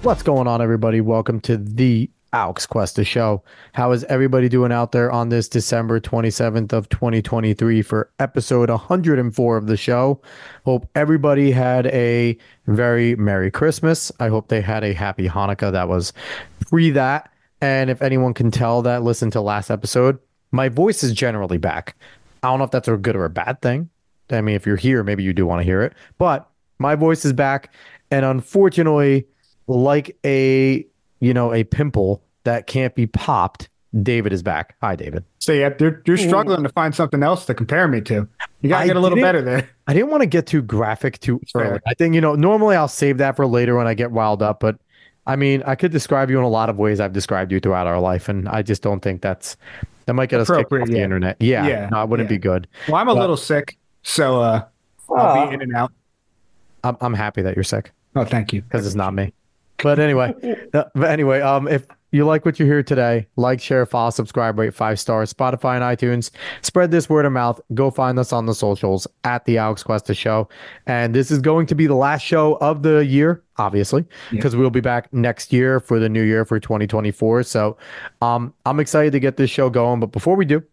What's going on, everybody? Welcome to the al-Aqidi show. How is everybody doing out there on this December 27th of 2023 for episode 104 of the show? Hope everybody had a very Merry Christmas. I hope they had a Happy Hanukkah that was pre that. And if anyone can tell that, listen to last episode, my voice is generally back. I don't know if that's a good or a bad thing. I mean, if you're here, maybe you do want to hear it. But my voice is back. And unfortunately, like a pimple that can't be popped, David is back. Hi, David. So yeah, you're struggling to find something else to compare me to. You gotta get a little better there. I didn't want to get too graphic too early. I think, normally I'll save that for later when I get riled up, but I mean, I could describe you in a lot of ways I've described you throughout our life, and I just don't think that might get us kicked off the internet. Yeah, no, it wouldn't be good. Well, I'm a little sick, so I'll be in and out. I'm happy that you're sick. Oh, thank you. Because it's not me. But anyway, if you like what you hear today, like, share, follow, subscribe, rate 5 stars, Spotify and iTunes. Spread this word of mouth. Go find us on the socials at the al-Aqidi show. And this is going to be the last show of the year, obviously, because we'll be back next year for the new year for 2024. So I'm excited to get this show going. But before we do,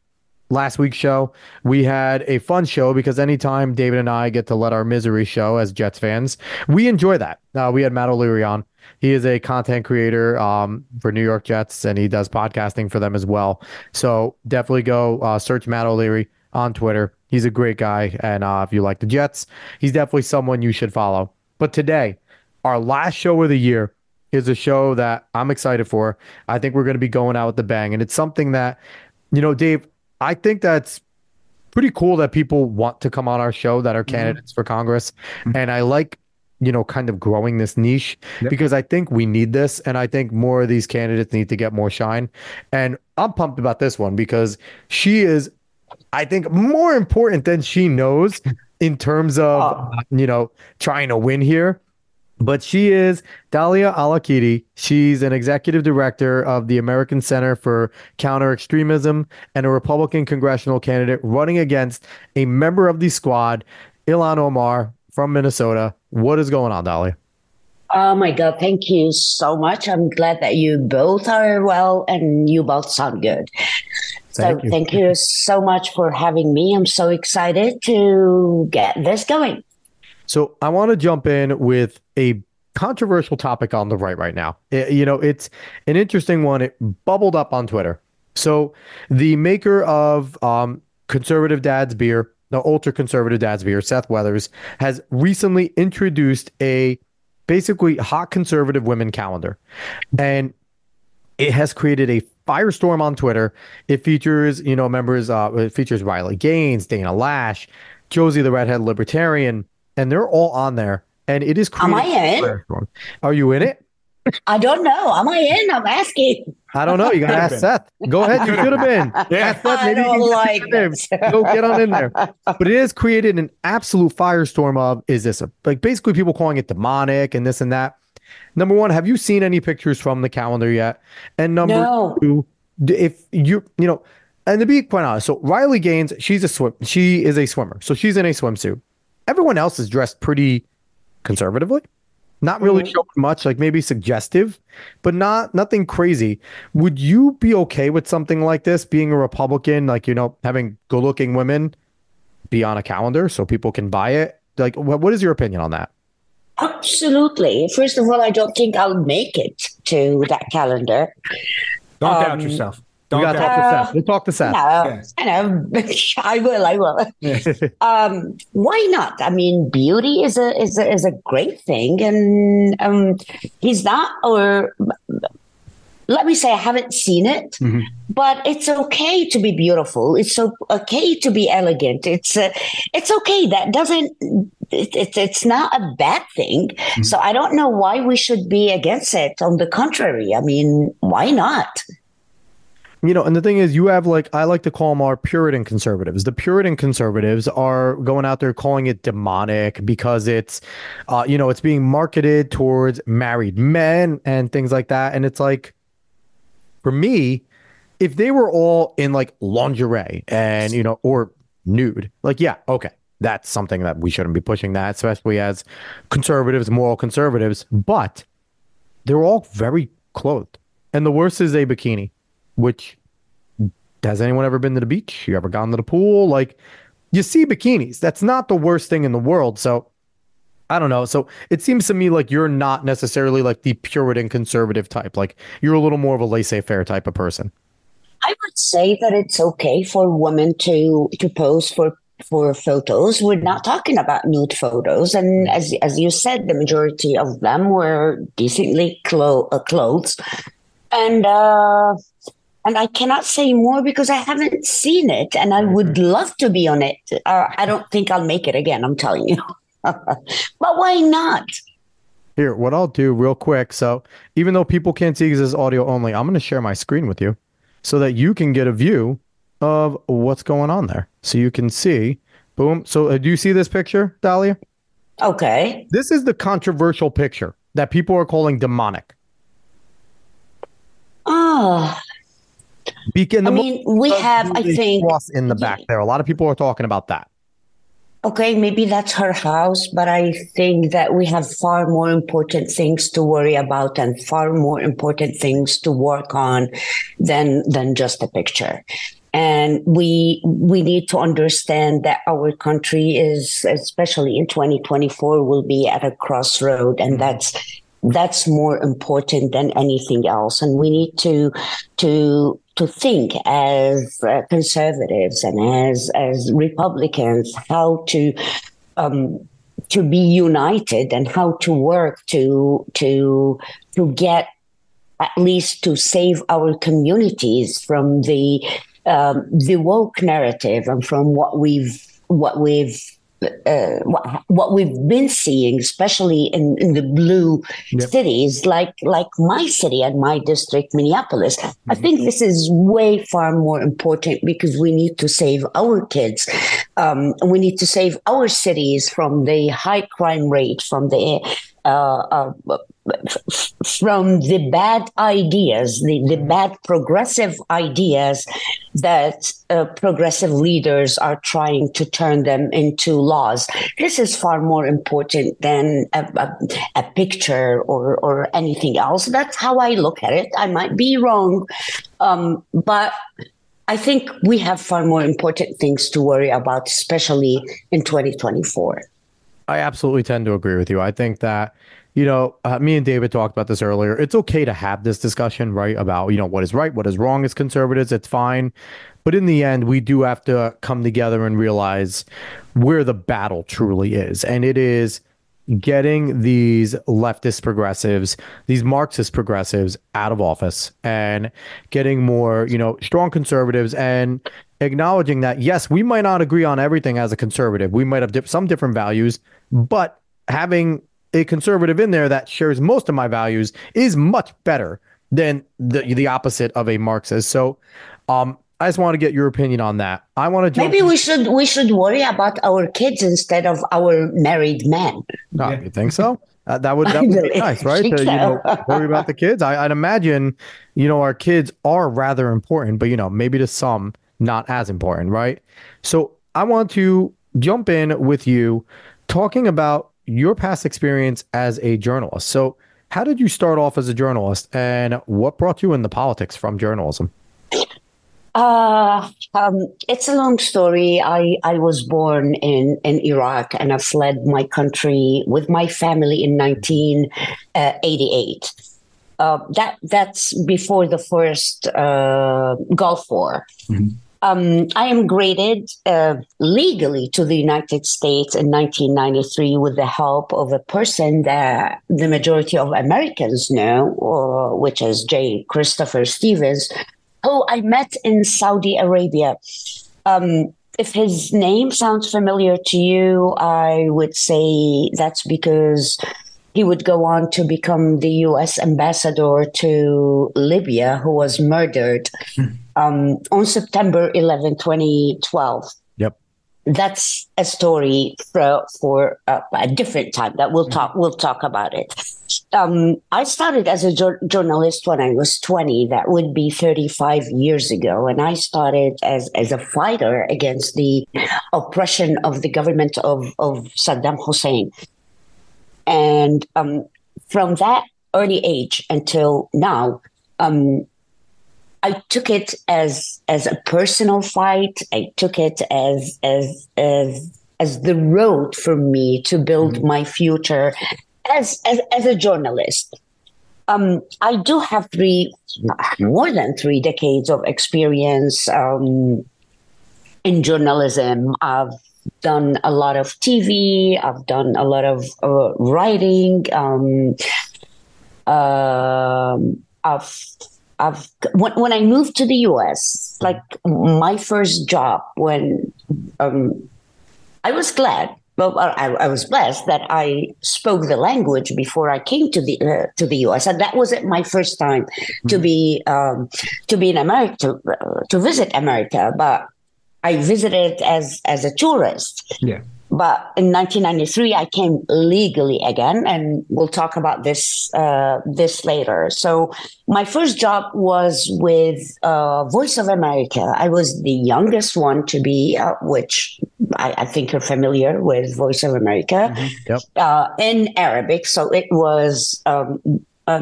last week's show, we had a fun show because anytime David and I get to let our misery show as Jets fans, we enjoy that. We had Matt O'Leary on. He is a content creator for New York Jets, and he does podcasting for them as well. So definitely go search Matt O'Leary on Twitter. He's a great guy, and if you like the Jets, he's definitely someone you should follow. But today, our last show of the year is a show that I'm excited for. I think we're going to be going out with the bang, and it's something that, Dave, I think that's pretty cool that people want to come on our show that are candidates for Congress. And I like, kind of growing this niche because I think we need this. And I think more of these candidates need to get more shine. And I'm pumped about this one because she is, I think, more important than she knows in terms of, trying to win here. But she is Dalia al-Aqidi. She's an executive director of the American Center for Counter-Extremism and a Republican congressional candidate running against a member of the squad, Ilhan Omar from Minnesota. What is going on, Dalia? Oh my God, thank you so much. I'm glad that you both are well and you both sound good. Thank you so much for having me. I'm so excited to get this going. So I want to jump in with a controversial topic on the right now. It's an interesting one. It bubbled up on Twitter. So the maker of Conservative Dad's Beer, the ultra conservative Dad's Beer, Seth Weathers, has recently introduced a basically hot conservative women calendar. And it has created a firestorm on Twitter. It features, members, it features Riley Gaines, Dana Lash, Josie the Redhead Libertarian, and they're all on there. And it is creating. Am I in? Are you in it? I don't know. Am I in? I'm asking. I don't know. You got to ask Seth. Go ahead. You should have been. Yeah. Seth, maybe you can get Go get on in there. But it has created an absolute firestorm of, is this basically people calling it demonic and this and that. Number one, have you seen any pictures from the calendar yet? And number two, if and to be quite honest, so Riley Gaines, she is a swimmer. So she's in a swimsuit. Everyone else is dressed pretty conservatively. Not really showing much, like maybe suggestive, but nothing crazy. Would you be okay with something like this, being a Republican, having good-looking women be on a calendar so people can buy it? Like, what is your opinion on that? Absolutely. Will, I don't think I'll make it to that calendar. Don't doubt yourself. We got to talk to Seth. We'll talk to Seth. No, I know. I will. Why not? I mean, beauty is a great thing, and he's not. Or let me say, I haven't seen it, but it's okay to be beautiful. It's okay to be elegant. It's okay. That doesn't. It's not a bad thing. So I don't know why we should be against it. On the contrary, I mean, why not? And the thing is, you have like, I like to call them our Puritan conservatives. The Puritan conservatives are going out there calling it demonic because it's, it's being marketed towards married men and things like that. And it's like, for me, if they were all in like lingerie and, or nude, like, yeah, okay. That's something that we shouldn't be pushing that, especially as conservatives, moral conservatives, but they're all very clothed. And the worst is a bikini, which, has anyone ever been to the beach? You ever gone to the pool? Like, you see bikinis. That's not the worst thing in the world. So I don't know. So it seems to me like you're not necessarily like the Puritan conservative type. Like, you're a little more of a laissez-faire type of person. I would say that it's okay for women to pose for photos. We're not talking about nude photos, and as you said, the majority of them were decently clothed, and I cannot say more because I haven't seen it, and I would love to be on it. I don't think I'll make it again. I'm telling you, but why not? Here, what I'll do real quick. So even though people can't see because it's audio only, I'm going to share my screen with you so that you can get a view of what's going on there. So you can see, boom. So do you see this picture, Dalia? Okay. This is the controversial picture that people are calling demonic. Oh. We have, I think, cross in the back there. A lot of people are talking about that. Okay, maybe that's her house, but I think that we have far more important things to worry about and far more important things to work on than just a picture. And we need to understand that our country is, especially in 2024, will be at a crossroad, and that's more important than anything else. And we need to think as conservatives and as Republicans how to be united and how to work to get, at least to save our communities from the woke narrative and from what we've been seeing, especially in the blue cities, like my city and my district, Minneapolis. I think this is way far more important because we need to save our kids. We need to save our cities from the high crime rate, from the bad ideas, the bad progressive ideas that progressive leaders are trying to turn them into laws. This is far more important than a picture or anything else. That's how I look at it. I might be wrong, but I think we have far more important things to worry about, especially in 2024. I absolutely tend to agree with you. I think that, me and David talked about this earlier. It's okay to have this discussion, right? About, what is right, what is wrong as conservatives. It's fine. But in the end, we do have to come together and realize where the battle truly is. And it is getting these leftist progressives, these Marxist progressives out of office and getting more, strong conservatives and acknowledging that, yes, we might not agree on everything as a conservative. We might have some different values, but having a conservative in there that shares most of my values is much better than the opposite of a Marxist. So I just want to get your opinion on that. I want to jump. Maybe we should worry about our kids instead of our married men. No, you think so? That would be nice, right? To, worry about the kids. I'd imagine, our kids are rather important, but maybe to some not as important, right? So I want to jump in with you talking about your past experience as a journalist. So how did you start off as a journalist and what brought you into politics from journalism? It's a long story. I was born in Iraq and I fled my country with my family in 1988. That's before the first Gulf War. Mm-hmm. I immigrated legally to the United States in 1993 with the help of a person that the majority of Americans know, which is J. Christopher Stevens, who I met in Saudi Arabia. If his name sounds familiar to you, I would say that's because he would go on to become the U.S. ambassador to Libya, who was murdered on September 11, 2012. Yep. That's a story for a different time that we'll talk about it. I started as a journalist when I was 20. That would be 35 years ago. And I started as a fighter against the oppression of the government of Saddam Hussein. And from that early age until now, I took it as a personal fight. I took it as the road for me to build my future as a journalist. I do have more than 3 decades of experience in journalism. I've done a lot of TV. I've done a lot of writing. When I moved to the U.S., like my first job, when I was glad, well, I was blessed that I spoke the language before I came to the U.S., and that wasn't my first time to be in America, to visit America, but I visited as a tourist. Yeah. But in 1993, I came legally again, and we'll talk about this later. So my first job was with Voice of America. I was the youngest one to be, which I think you're familiar with Voice of America, Yep. in Arabic. So it was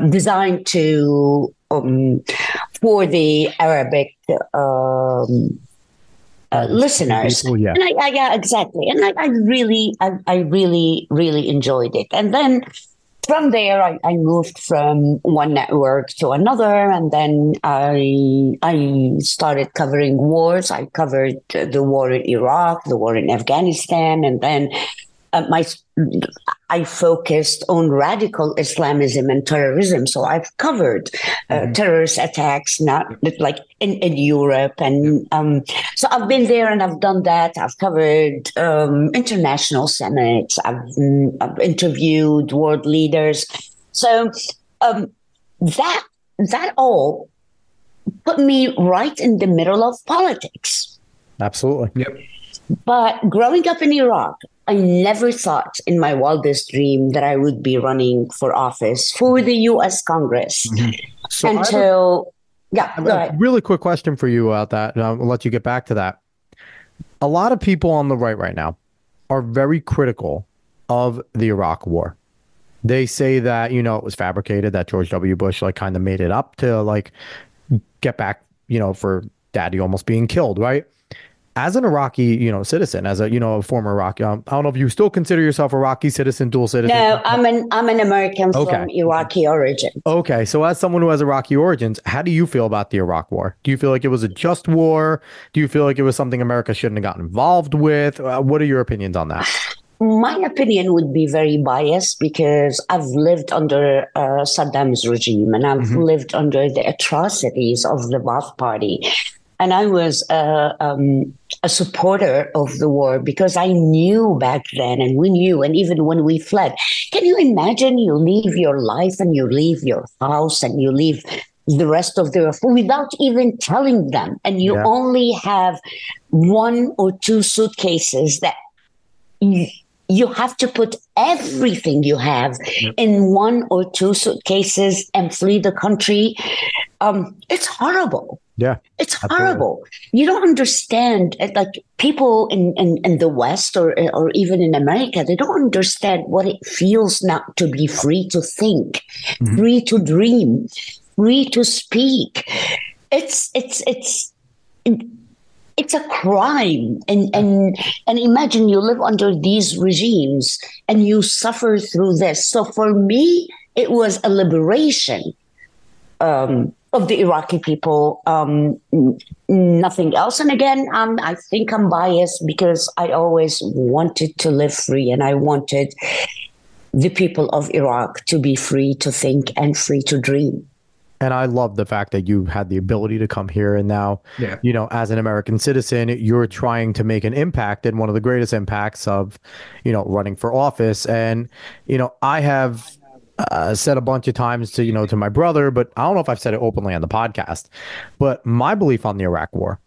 designed for the Arabic listeners. People, yeah. And yeah, exactly. And I really enjoyed it. And then from there, I moved from one network to another, and then I started covering wars. I covered the war in Iraq, the war in Afghanistan, and then I focused on radical Islamism and terrorism. So I've covered terrorist attacks, not like in Europe. And so I've been there and I've done that. I've covered international summits. I've interviewed world leaders. So that all put me right in the middle of politics. Absolutely. Yep. But growing up in Iraq, I never thought in my wildest dream that I would be running for office for the U.S. Congress So until, go a ahead. really quick question for you about that, and I'll let you get back to that. A lot of people on the right now are very critical of the Iraq War. They say that, it was fabricated, that George W. Bush kind of made it up to get back, for daddy almost being killed, right? As an Iraqi, citizen, as a former Iraqi, I don't know if you still consider yourself Iraqi citizen, dual citizen. No, I'm an American from Iraqi origin. Okay, so as someone who has Iraqi origins, how do you feel about the Iraq War? Do you feel like it was a just war? Do you feel like it was something America shouldn't have gotten involved with? What are your opinions on that? My opinion would be very biased because I've lived under Saddam's regime, and I've lived under the atrocities of the Ba'ath Party. And I was a supporter of the war because I knew back then, and we knew, and even when we fled. Can you imagine you leave your life and you leave your house and you leave the rest of their without even telling them, and you only have 1 or 2 suitcases that you have to put everything you have in 1 or 2 suitcases and flee the country. It's horrible. Yeah, it's horrible. You don't understand. Like people in the West or even in America, they don't understand what it feels not to be free to think, free to dream, free to speak. It's a crime. And imagine you live under these regimes and you suffer through this. So for me, it was a liberation of the Iraqi people, nothing else. And again, I think I'm biased because I always wanted to live free, and I wanted the people of Iraq to be free to think and free to dream. And I love the fact that you had the ability to come here, and now, as an American citizen, you're trying to make an impact, and one of the greatest impacts of, running for office. And, I have said a bunch of times to, to my brother, but I don't know if I've said it openly on the podcast. But my belief on the Iraq War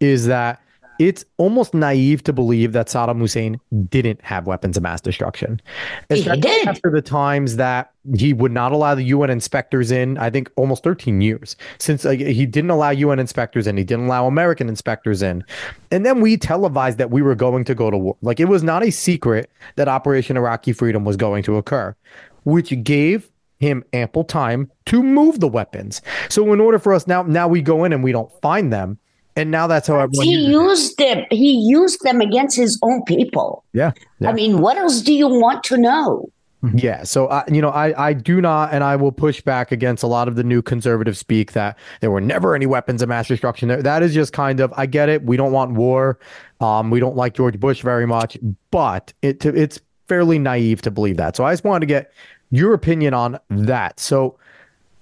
is that it's almost naive to believe that Saddam Hussein didn't have weapons of mass destruction. He did. After the times that he would not allow the UN inspectors in, I think almost 13 years since he didn't allow UN inspectors in, he didn't allow American inspectors in. And then we televised that we were going to go to war. Like, it was not a secret that Operation Iraqi Freedom was going to occur, which gave him ample time to move the weapons. So in order for us now we go in and we don't find them. And now that's how everyone used them. He used them against his own people. Yeah. I mean, what else do you want to know? Yeah. So, I do not, and I will push back against a lot of the new conservative speak that there were never any weapons of mass destruction there. That is just kind of, I get it. We don't want war. We don't like George Bush very much, but it's fairly naive to believe that. So I just wanted to get your opinion on that. So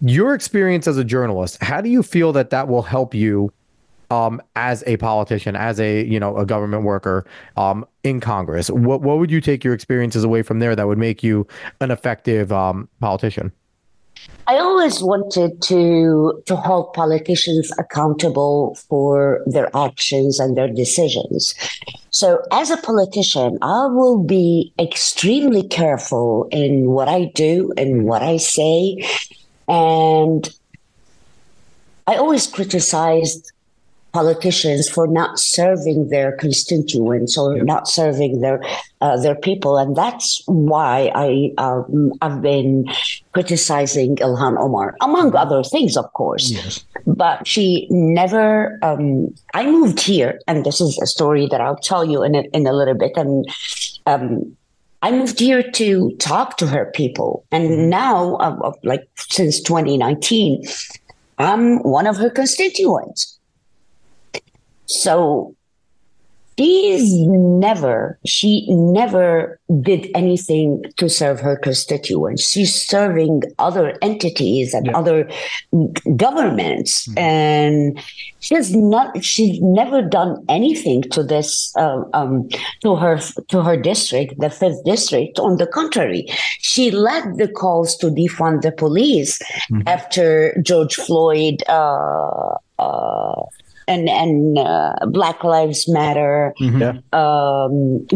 your experience as a journalist, how do you feel that will help you as a politician, as a government worker in Congress? What would you take your experiences away from there that would make you an effective politician? I always wanted to hold politicians accountable for their actions and their decisions. So as a politician, I will be extremely careful in what I do and what I say. And I always criticized politicians for not serving their constituents or not serving their people, and that's why I've been criticizing Ilhan Omar, among other things, of course. Yes. But she never. I moved here, and this is a story that I'll tell you in a little bit. And I moved here to talk to her people, and now, like since 2019, I'm one of her constituents. So she never did anything to serve her constituents. She's serving other entities and other governments. Mm-hmm. And she's never done anything to this, to her district, the 5th district. On the contrary, she led the calls to defund the police after George Floyd, and Black Lives Matter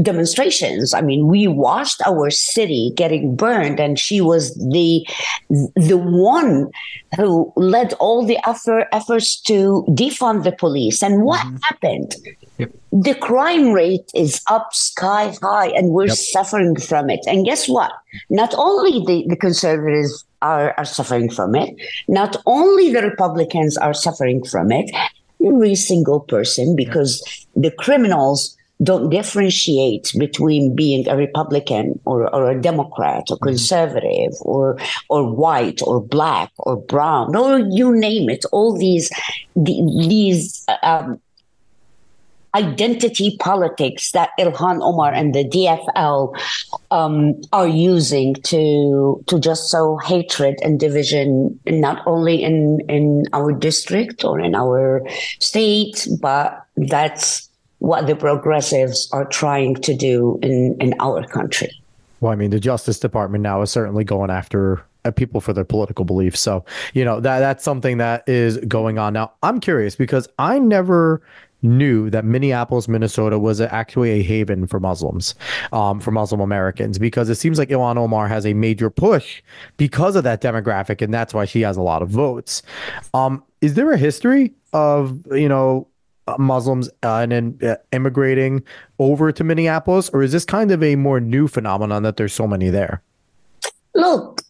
demonstrations. I mean, we watched our city getting burned, and she was the one who led all the efforts to defund the police. And what happened? Yep. The crime rate is up sky high, and we're suffering from it. And guess what? Not only the conservatives are suffering from it, not only the Republicans are suffering from it, every single person, because the criminals don't differentiate between being a Republican or a Democrat or conservative or white or black or brown, or you name it. All these identity politics that Ilhan Omar and the DFL are using to just sow hatred and division, not only in our district or in our state, but that's what the progressives are trying to do in our country. Well, I mean, the Justice Department now is certainly going after people for their political beliefs. So, that's something that is going on. Now, I'm curious because I never knew that Minneapolis, Minnesota was actually a haven for Muslims, for Muslim Americans, because it seems like Ilhan Omar has a major push because of that demographic, and that's why she has a lot of votes. Is there a history of, Muslims immigrating over to Minneapolis, or is this kind of a more new phenomenon that there's so many there? Look,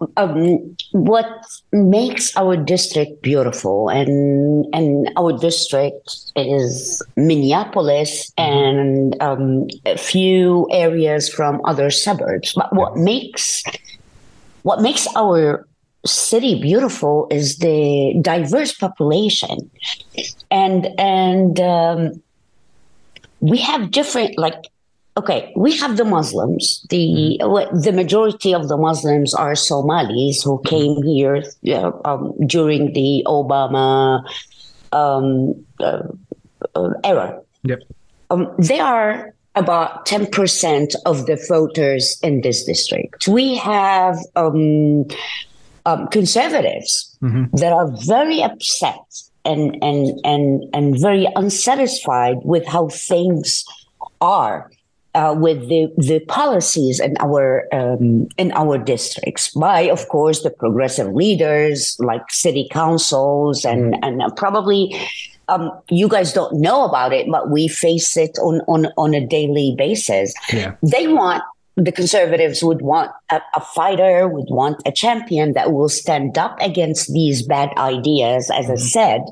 what makes our district beautiful, and our district is Minneapolis and a few areas from other suburbs. But what makes our city beautiful is the diverse population, and we have different, okay, we have the Muslims. The majority of the Muslims are Somalis who came here during the Obama era. Yep. They are about 10% of the voters in this district. We have conservatives that are very upset and very unsatisfied with how things are with the policies in our districts by, of course, the progressive leaders like city councils and probably you guys don't know about it, but we face it on a daily basis. Yeah. The conservatives would want a fighter, would want a champion that will stand up against these bad ideas, as I said,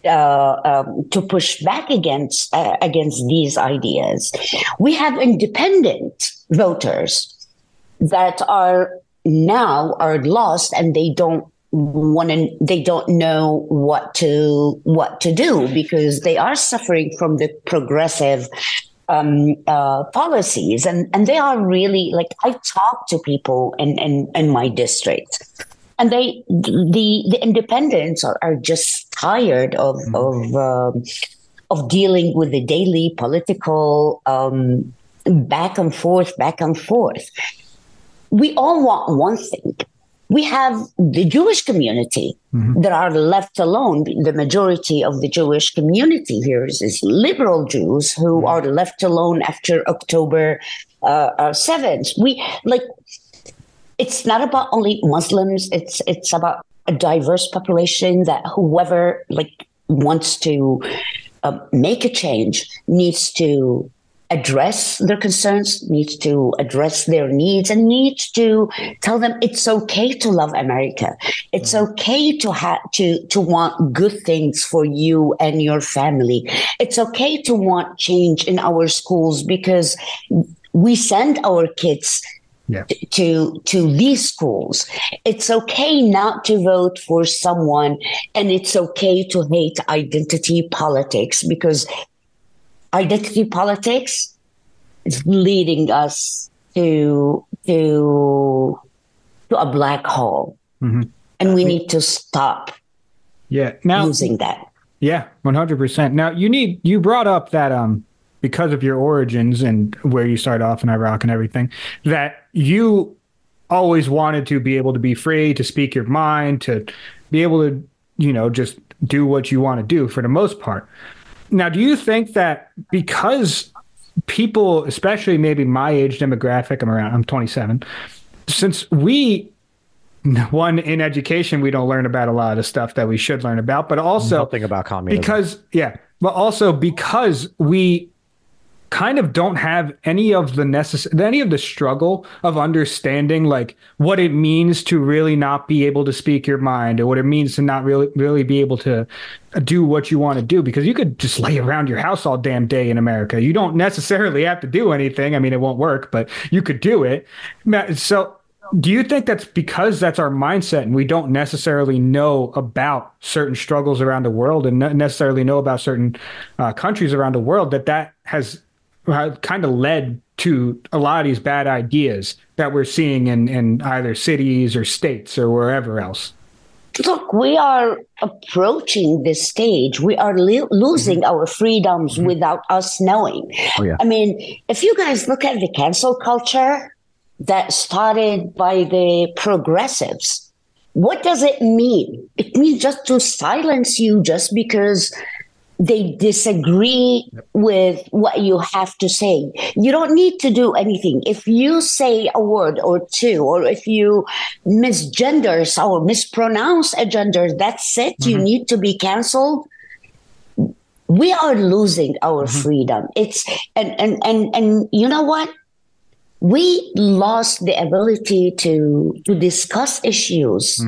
to push back against these ideas. We have independent voters that are lost and they don't know what to do because they are suffering from the progressive policies, and they are really like, I talk to people in my district, and the independents are just tired of dealing with the daily political back and forth. We all want one thing. We have the Jewish community that are left alone. The majority of the Jewish community here is liberal Jews who are left alone after October 7th. It's not about only Muslims. It's about a diverse population that whoever wants to make a change needs to address their concerns, needs to address their needs, and needs to tell them it's okay to love America. It's okay to want good things for you and your family. It's okay to want change in our schools because we send our kids to these schools. It's okay not to vote for someone, and it's okay to hate identity politics because identity politics is leading us to a black hole, and we need to stop. Using that. Yeah, 100%. Now you brought up that because of your origins and where you started off in Iraq and everything, that you always wanted to be able to be free to speak your mind, to be able to just do what you want to do for the most part. Now, do you think that because people, especially maybe my age demographic, I'm 27, since in education, we don't learn about a lot of the stuff that we should learn about, but also nothing about communism. Because we kind of don't have any of the struggle of understanding what it means to really not be able to speak your mind, or what it means to not really be able to do what you want to do, because you could just lay around your house all damn day in America. You don't necessarily have to do anything. I mean, it won't work, but you could do it. So do you think that's because that's our mindset and we don't necessarily know about certain struggles around the world and not necessarily know about certain countries around the world that has kind of led to a lot of these bad ideas that we're seeing in either cities or states or wherever else? Look, we are approaching this stage. We are losing our freedoms without us knowing. Oh, yeah. I mean, if you guys look at the cancel culture that started by the progressives, what does it mean? It means just to silence you just because they disagree with what you have to say. You don't need to do anything. If you say a word or two, or if you misgender or mispronounce a gender, that's it. You need to be canceled. We are losing our freedom. And you know what? We lost the ability to discuss issues.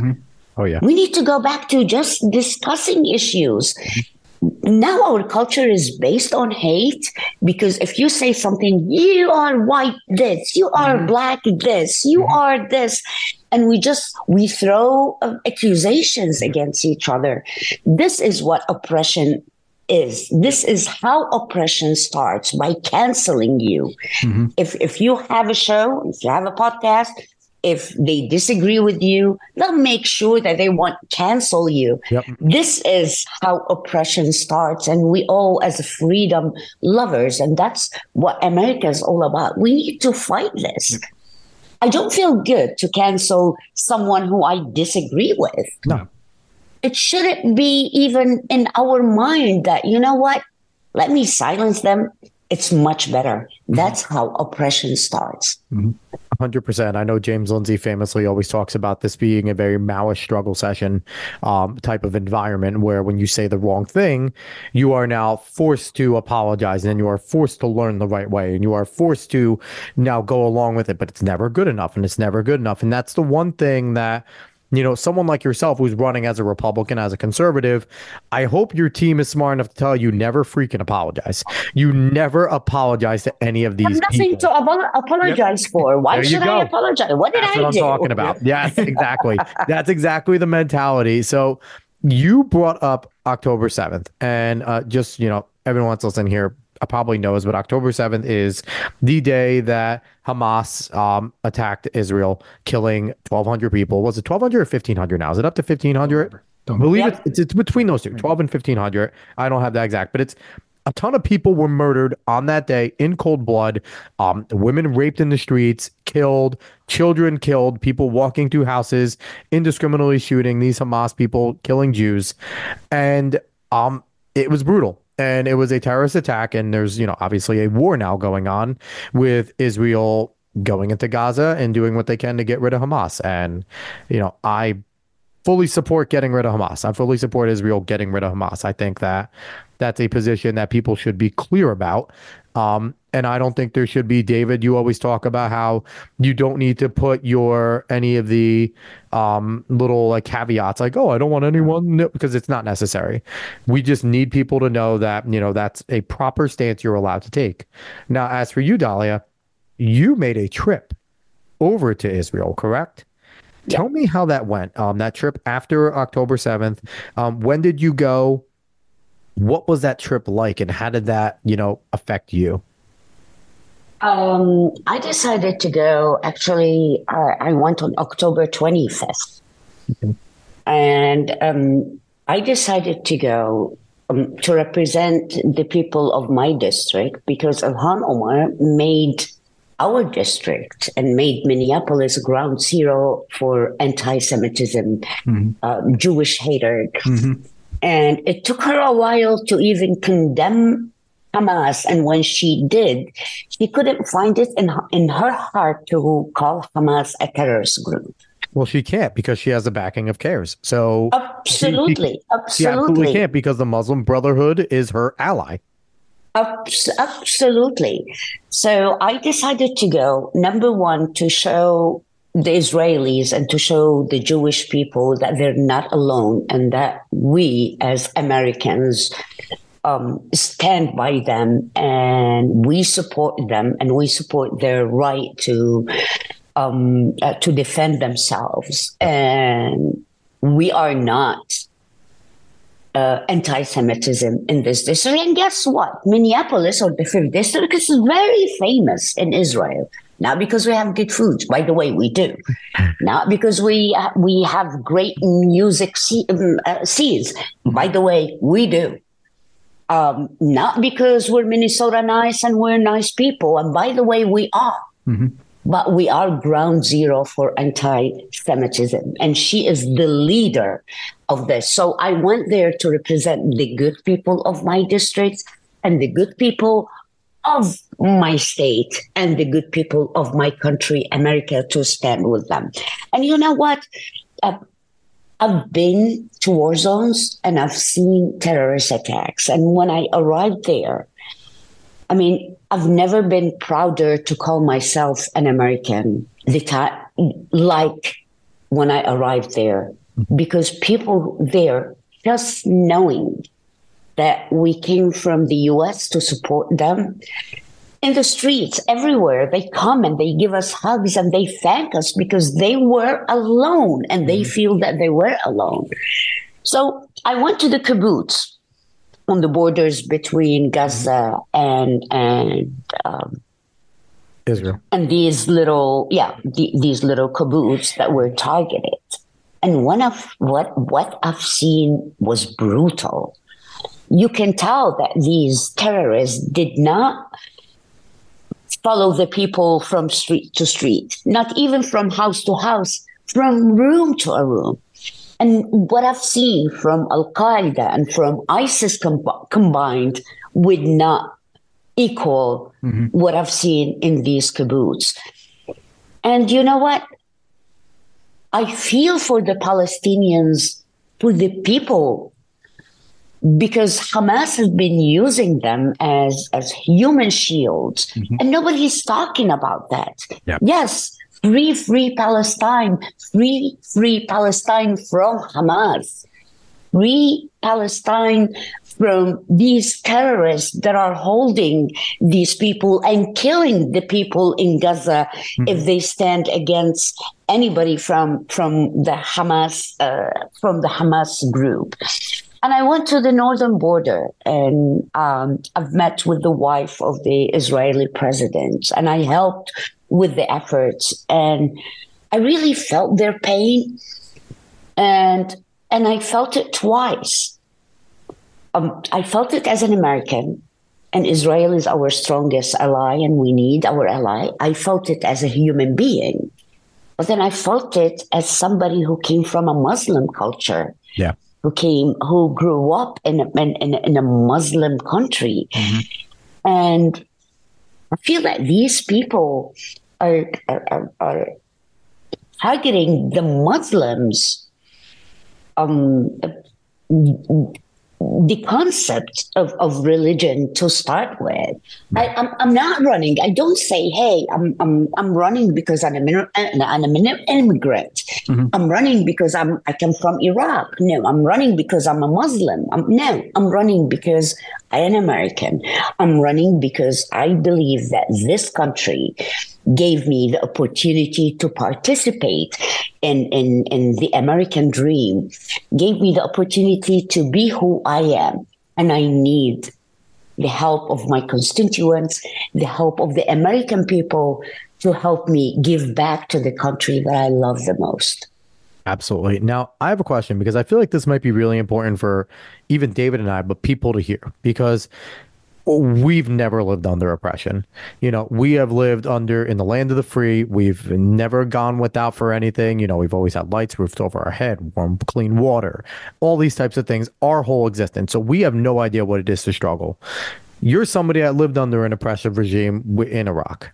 Oh yeah. We need to go back to just discussing issues. Now our culture is based on hate, because if you say something, you are white this, you are black this, you are this, and we throw accusations against each other. This is what oppression is. This is how oppression starts, by canceling you. If you have a show, if you have a podcast, If they disagree with you, they'll make sure that they won't cancel you. Yep. This is how oppression starts. And we all, as freedom lovers, and that's what America is all about. We need to fight this. Yep. I don't feel good to cancel someone who I disagree with. No. It shouldn't be even in our mind that, you know what, let me silence them. It's much better. That's how oppression starts. 100%. I know James Lindsay famously always talks about this being a very Maoist struggle session type of environment where when you say the wrong thing, you are now forced to apologize and you are forced to learn the right way and you are forced to now go along with it, but it's never good enough and it's never good enough. And that's the one thing that, you know, someone like yourself who's running as a Republican, as a conservative, I hope your team is smart enough to tell you never freaking apologize. You never apologize to any of these people. Nothing to apologize for. Why should I apologize? What did I do? That's what I'm talking about. Yes, exactly. That's exactly the mentality. So you brought up October 7th and just, you know, everyone that's listening here probably knows, but October 7th is the day that Hamas attacked Israel, killing 1,200 people. Was it 1,200 or 1,500 now? Is it up to 1,500? I believe it's between those two, 12 and 1,500. I don't have that exact, but it's a ton of people were murdered on that day in cold blood. Women raped in the streets, killed, children killed, people walking through houses, indiscriminately shooting these Hamas people, killing Jews. And it was brutal. And it was a terrorist attack. And there's, you know, obviously a war now going on with Israel going into Gaza and doing what they can to get rid of Hamas. And, you know, I fully support getting rid of Hamas. I fully support Israel getting rid of Hamas. I think that that's a position that people should be clear about. And I don't think there should be, David, you always talk about how you don't need to put any of the little like caveats like, oh, I don't want anyone, no, because it's not necessary. We just need people to know that, you know, that's a proper stance you're allowed to take. Now, as for you, Dalia, you made a trip over to Israel, correct? Yeah. Tell me how that went. That trip after October 7th. When did you go? What was that trip like, and how did that, you know, affect you? I decided to go. Actually, I went on October 25th, and I decided to go to represent the people of my district because Ilhan Omar made our district and made Minneapolis ground zero for anti-Semitism, Jewish hatred. And it took her a while to even condemn Hamas. And when she did, she couldn't find it in her heart to call Hamas a terrorist group. Well, she can't because she has the backing of CARES. So absolutely. She absolutely can't because the Muslim Brotherhood is her ally. Absolutely. So I decided to go, number one, to show the Israelis and to show the Jewish people that they're not alone and that we as Americans stand by them and we support them and we support their right to defend themselves. And we are not anti-Semitism in this district. And guess what? Minneapolis, or the 5th district, is very famous in Israel. Not because we have good foods, by the way, we do. Not because we have great music scenes, by the way, we do. Not because we're Minnesota nice and we're nice people, and by the way, we are. But we are ground zero for anti-Semitism, and she is the leader of this. So I went there to represent the good people of my district and the good people of my state and the good people of my country, America, to stand with them. And you know what? I've been to war zones and I've seen terrorist attacks. And when I arrived there, I mean, I've never been prouder to call myself an American like when I arrived there, because people there, just knowing that we came from the U.S. to support them, in the streets, everywhere, they come and they give us hugs and they thank us because they were alone and they feel that they were alone. So I went to the kibbutz on the borders between Gaza and Israel. And these little, these little kibbutz that were targeted. And one of what I've seen was brutal. You can tell that these terrorists did not follow the people from street to street, not even from house to house, from room to a room. And what I've seen from al-Qaeda and from ISIS combined would not equal what I've seen in these kibbutz. And you know what? I feel for the Palestinians, for the people, because Hamas has been using them as human shields, and nobody's talking about that. Yep. Yes, free Palestine, free Palestine from Hamas, free Palestine from these terrorists that are holding these people and killing the people in Gaza if they stand against anybody from the Hamas group. And I went to the northern border, and I've met with the wife of the Israeli president, and I helped with the efforts, and I really felt their pain, and I felt it twice. I felt it as an American, and Israel is our strongest ally, and we need our ally. I felt it as a human being, but then I felt it as somebody who came from a Muslim culture. Yeah. Who grew up in a Muslim country. And I feel that these people are targeting the Muslims, the concept of religion to start with. I'm not running. I don't say, hey, I'm running because I'm an immigrant. I'm running because I come from Iraq. No, I'm running because I'm a Muslim. I'm running because I am American. I'm running because I believe that this country gave me the opportunity to participate in the American dream, gave me the opportunity to be who I am. And I need the help of my constituents, the help of the American people to help me give back to the country that I love the most. Absolutely. Now, I have a question, because I feel like this might be really important for even David and I, but people to hear, because we've never lived under oppression. We have lived in the land of the free. We've never gone without for anything. We've always had lights roofed over our head, warm, clean water, all these types of things, our whole existence. So we have no idea what it is to struggle. You're somebody that lived under an oppressive regime in Iraq.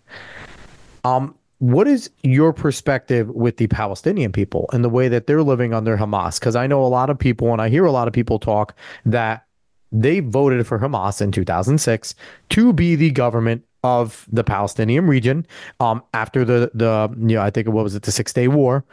What is your perspective with the Palestinian people and the way that they're living under Hamas? Because I know a lot of people, and I hear a lot of people talk, that they voted for Hamas in 2006 to be the government of the Palestinian region after I think the 6-Day War.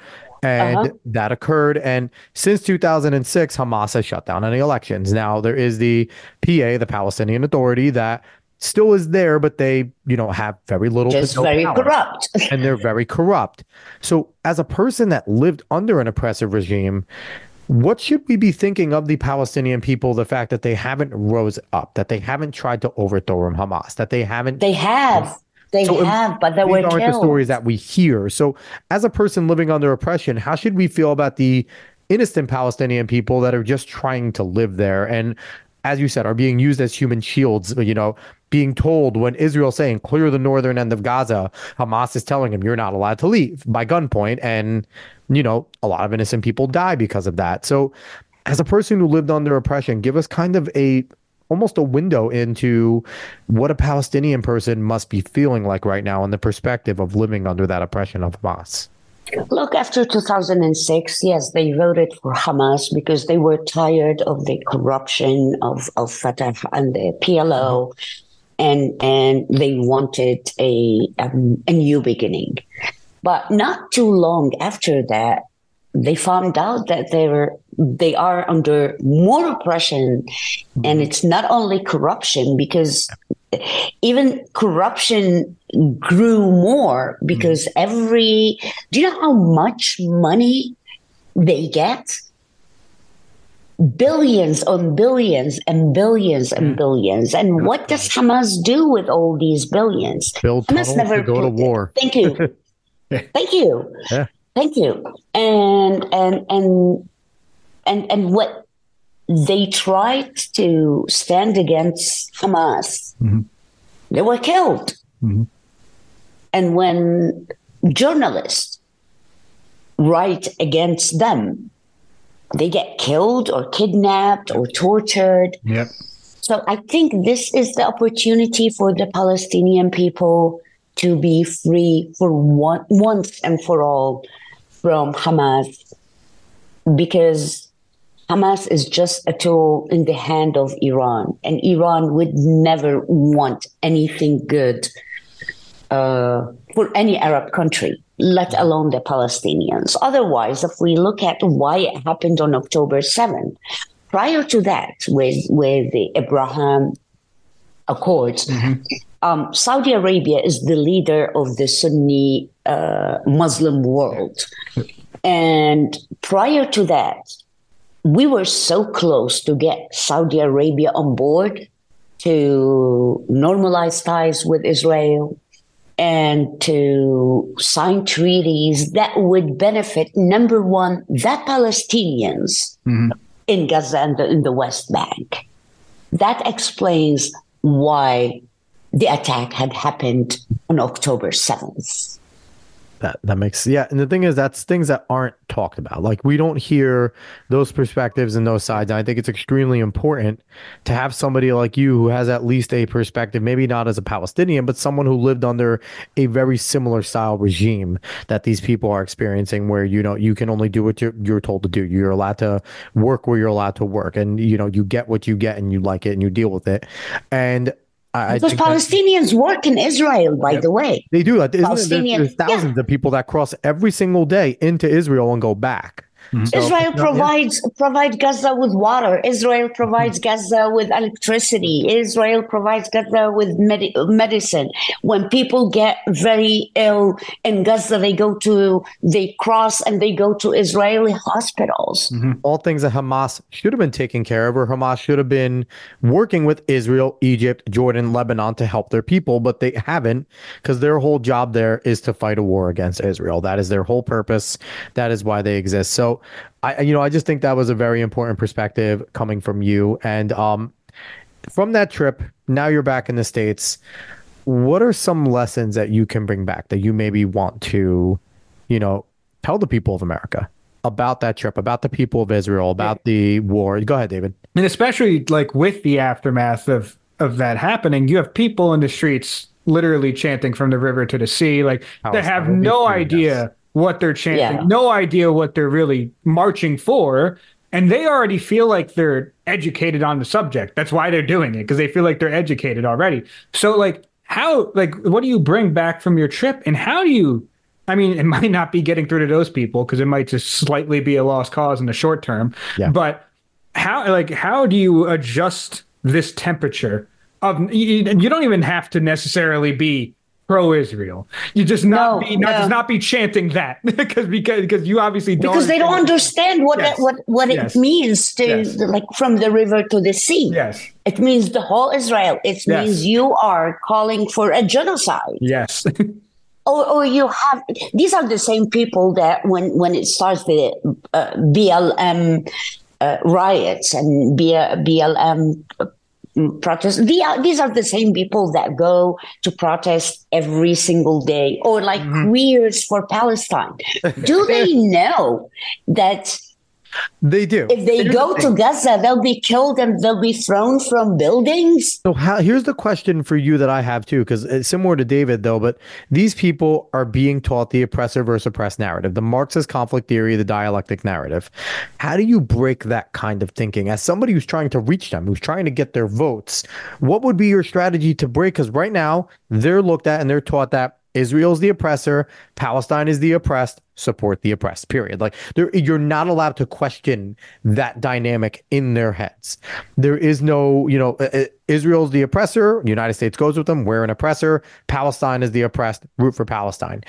And that occurred. And since 2006, Hamas has shut down any elections. Now, there is the PA, the Palestinian Authority, that still is there, but they, have very little just to no very power. Corrupt. And they're very corrupt. So as a person that lived under an oppressive regime, what should we be thinking of the Palestinian people, the fact that they haven't rose up, that they haven't tried to overthrow Hamas, that they haven't... They have. But they were killed. These aren't the stories that we hear. So as a person living under oppression, how should we feel about the innocent Palestinian people that are just trying to live there and, as you said, are being used as human shields, being told when Israel's saying, clear the northern end of Gaza, Hamas is telling him, you're not allowed to leave by gunpoint. And, a lot of innocent people die because of that. So as a person who lived under oppression, give us kind of almost a window into what a Palestinian person must be feeling like right now in the perspective of living under that oppression of Hamas. Look, after 2006, yes, they voted for Hamas because they were tired of the corruption of Fatah and the PLO, and they wanted a new beginning. But not too long after that, they found out that they are under more oppression, and it's not only corruption, because even corruption grew more because do you know how much money they get? billions on billions and billions and billions. And what does Hamas do with all these billions? Build Hamas tunnels to go to war. Thank you. Thank you. Yeah. Thank you. And what they tried to stand against Hamas, they were killed. And when journalists write against them, they get killed or kidnapped or tortured. Yep. So I think this is the opportunity for the Palestinian people to be free for once and for all from Hamas, because Hamas is just a tool in the hand of Iran, and Iran would never want anything good for any Arab country, let alone the Palestinians. Otherwise, if we look at why it happened on October 7th, prior to that, with the Abraham Accords, Saudi Arabia is the leader of the Sunni Muslim world. And prior to that, we were so close to get Saudi Arabia on board to normalize ties with Israel and to sign treaties that would benefit, number one, the Palestinians in Gaza and in the West Bank. That explains why the attack had happened on October 7th. That makes, yeah. And the thing is, that's things that aren't talked about. Like, we don't hear those perspectives and those sides. And I think it's extremely important to have somebody like you who has at least a perspective, maybe not as a Palestinian, but someone who lived under a very similar style regime that these people are experiencing, where, you know, you can only do what you're told to do. You're allowed to work where you're allowed to work, and, you know, you get what you get and you like it and you deal with it. And because Palestinians work in Israel, by the way. They do. There's thousands of people that cross every single day into Israel and go back. So, Israel provides Gaza with water. Israel provides Gaza with electricity. Israel provides Gaza with medicine. When people get very ill in Gaza, they cross and they go to Israeli hospitals. All things that Hamas should have been taking care of, or Hamas should have been working with Israel, Egypt, Jordan, Lebanon to help their people, but they haven't, because their whole job there is to fight a war against Israel. That is their whole purpose. That is why they exist. So I just think that was a very important perspective coming from you. And from that trip, now you're back in the States. What are some lessons that you can bring back that you maybe want to, you know, tell the people of America about that trip, about the people of Israel, about the war? Go ahead, David. And especially like with the aftermath of that happening, you have people in the streets literally chanting from the river to the sea. Like, they have no idea what they're chanting, no idea what they're really marching for. And they already feel like they're educated on the subject. That's why they're doing it, because they feel like they're educated already. So like, what do you bring back from your trip? And how do you, I mean, it might not be getting through to those people, because it might just slightly be a lost cause in the short term. But how do you adjust this temperature of, you don't even have to necessarily be pro-Israel. You just not be chanting that because you obviously don't, because they don't understand what it means to like from the river to the sea. Yes, it means the whole Israel. It means you are calling for a genocide. Yes. Or you have, these are the same people that when it starts the BLM riots and BLM protests. These are the same people that go to protest every single day, or like queers for Palestine. Do they know that they do? If they go to Gaza, they'll be killed and they'll be thrown from buildings. So here's the question for you that I have too, because it's similar to David though, but these people are being taught the oppressor versus oppressed narrative, the Marxist conflict theory, the dialectic narrative. How do you break that kind of thinking as somebody who's trying to reach them, who's trying to get their votes? What would be your strategy to break? Because right now they're looked at and they're taught that Israel's the oppressor, Palestine is the oppressed, support the oppressed, period. Like, you're not allowed to question that dynamic in their heads. There is no, Israel's the oppressor, United States goes with them, we're an oppressor, Palestine is the oppressed, root for Palestine.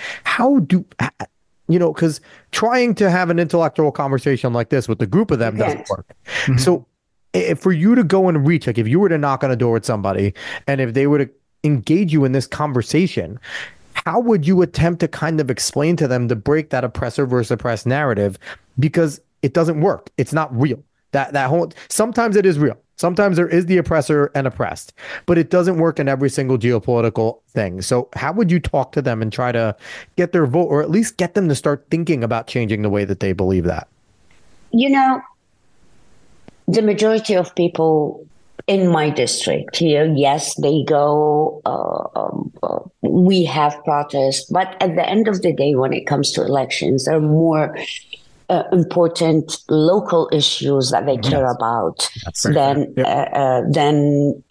because trying to have an intellectual conversation like this with a group of them doesn't work. So for you to go and reach, like if you were to knock on a door with somebody and if they were to engage you in this conversation, how would you attempt to kind of explain to them to break that oppressor versus oppressed narrative? Because it doesn't work. It's not real. That whole, sometimes it is real. Sometimes there is the oppressor and oppressed, but it doesn't work in every single geopolitical thing. So how would you talk to them and try to get their vote, or at least get them to start thinking about changing the way that they believe that? The majority of people in my district here, yes, they go, we have protests, but at the end of the day, when it comes to elections, there are more important local issues that they care about than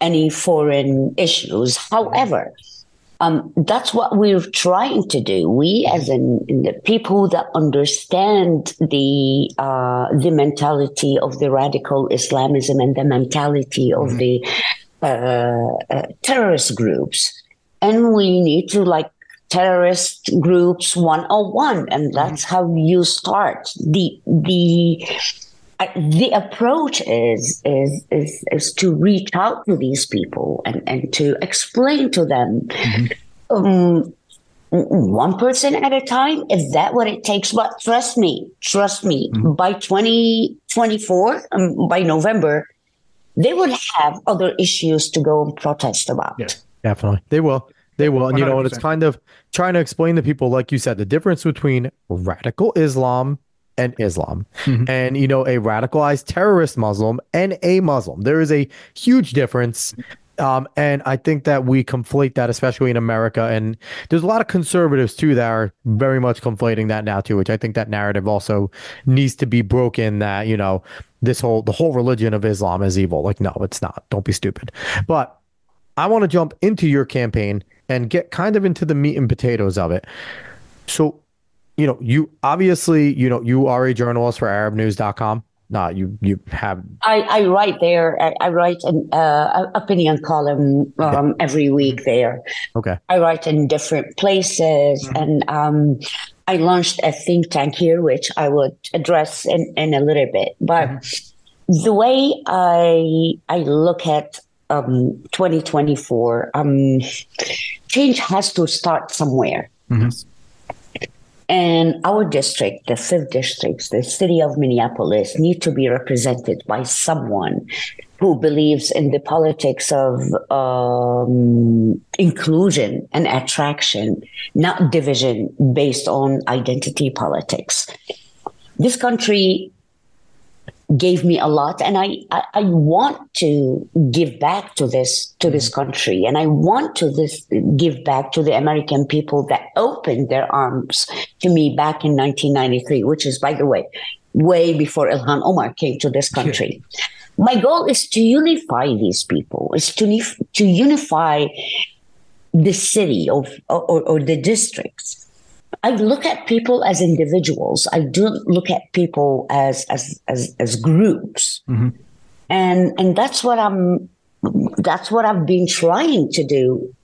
any foreign issues. However, that's what we're trying to do. We, as in the people that understand the mentality of the radical Islamism and the mentality of the terrorist groups, and we need to terrorist groups 101, and that's how you start. The approach is to reach out to these people and to explain to them, one person at a time. Is that what it takes? But trust me, by 2024, by November, they will have other issues to go and protest about. Yeah, definitely, they will. They will. And, and it's kind of trying to explain to people, like you said, the difference between radical Islam and Islam and, a radicalized terrorist Muslim and a Muslim. There is a huge difference. And I think that we conflate that, especially in America. And there's a lot of conservatives, too, that are very much conflating that now, too, which I think that narrative also needs to be broken, that, the whole religion of Islam is evil. Like, no, it's not. Don't be stupid. But I want to jump into your campaign and get kind of into the meat and potatoes of it. So, you obviously, you are a journalist for ArabNews.com. You have. I write there. I write an opinion column every week there. Okay. I write in different places, and I launched a think tank here, which I would address in a little bit. But the way I look at 2024, change has to start somewhere. And our district, the 5th district, the city of Minneapolis, need to be represented by someone who believes in the politics of inclusion and attraction, not division based on identity politics. This country gave me a lot, and I want to give back to this country, and I want to give back to the American people that opened their arms to me back in 1993, which is, by the way before Ilhan Omar came to this country. My goal is to unify these people, is to unify the city or the districts. I look at people as individuals. I don't look at people as groups, and that's what I've been trying to do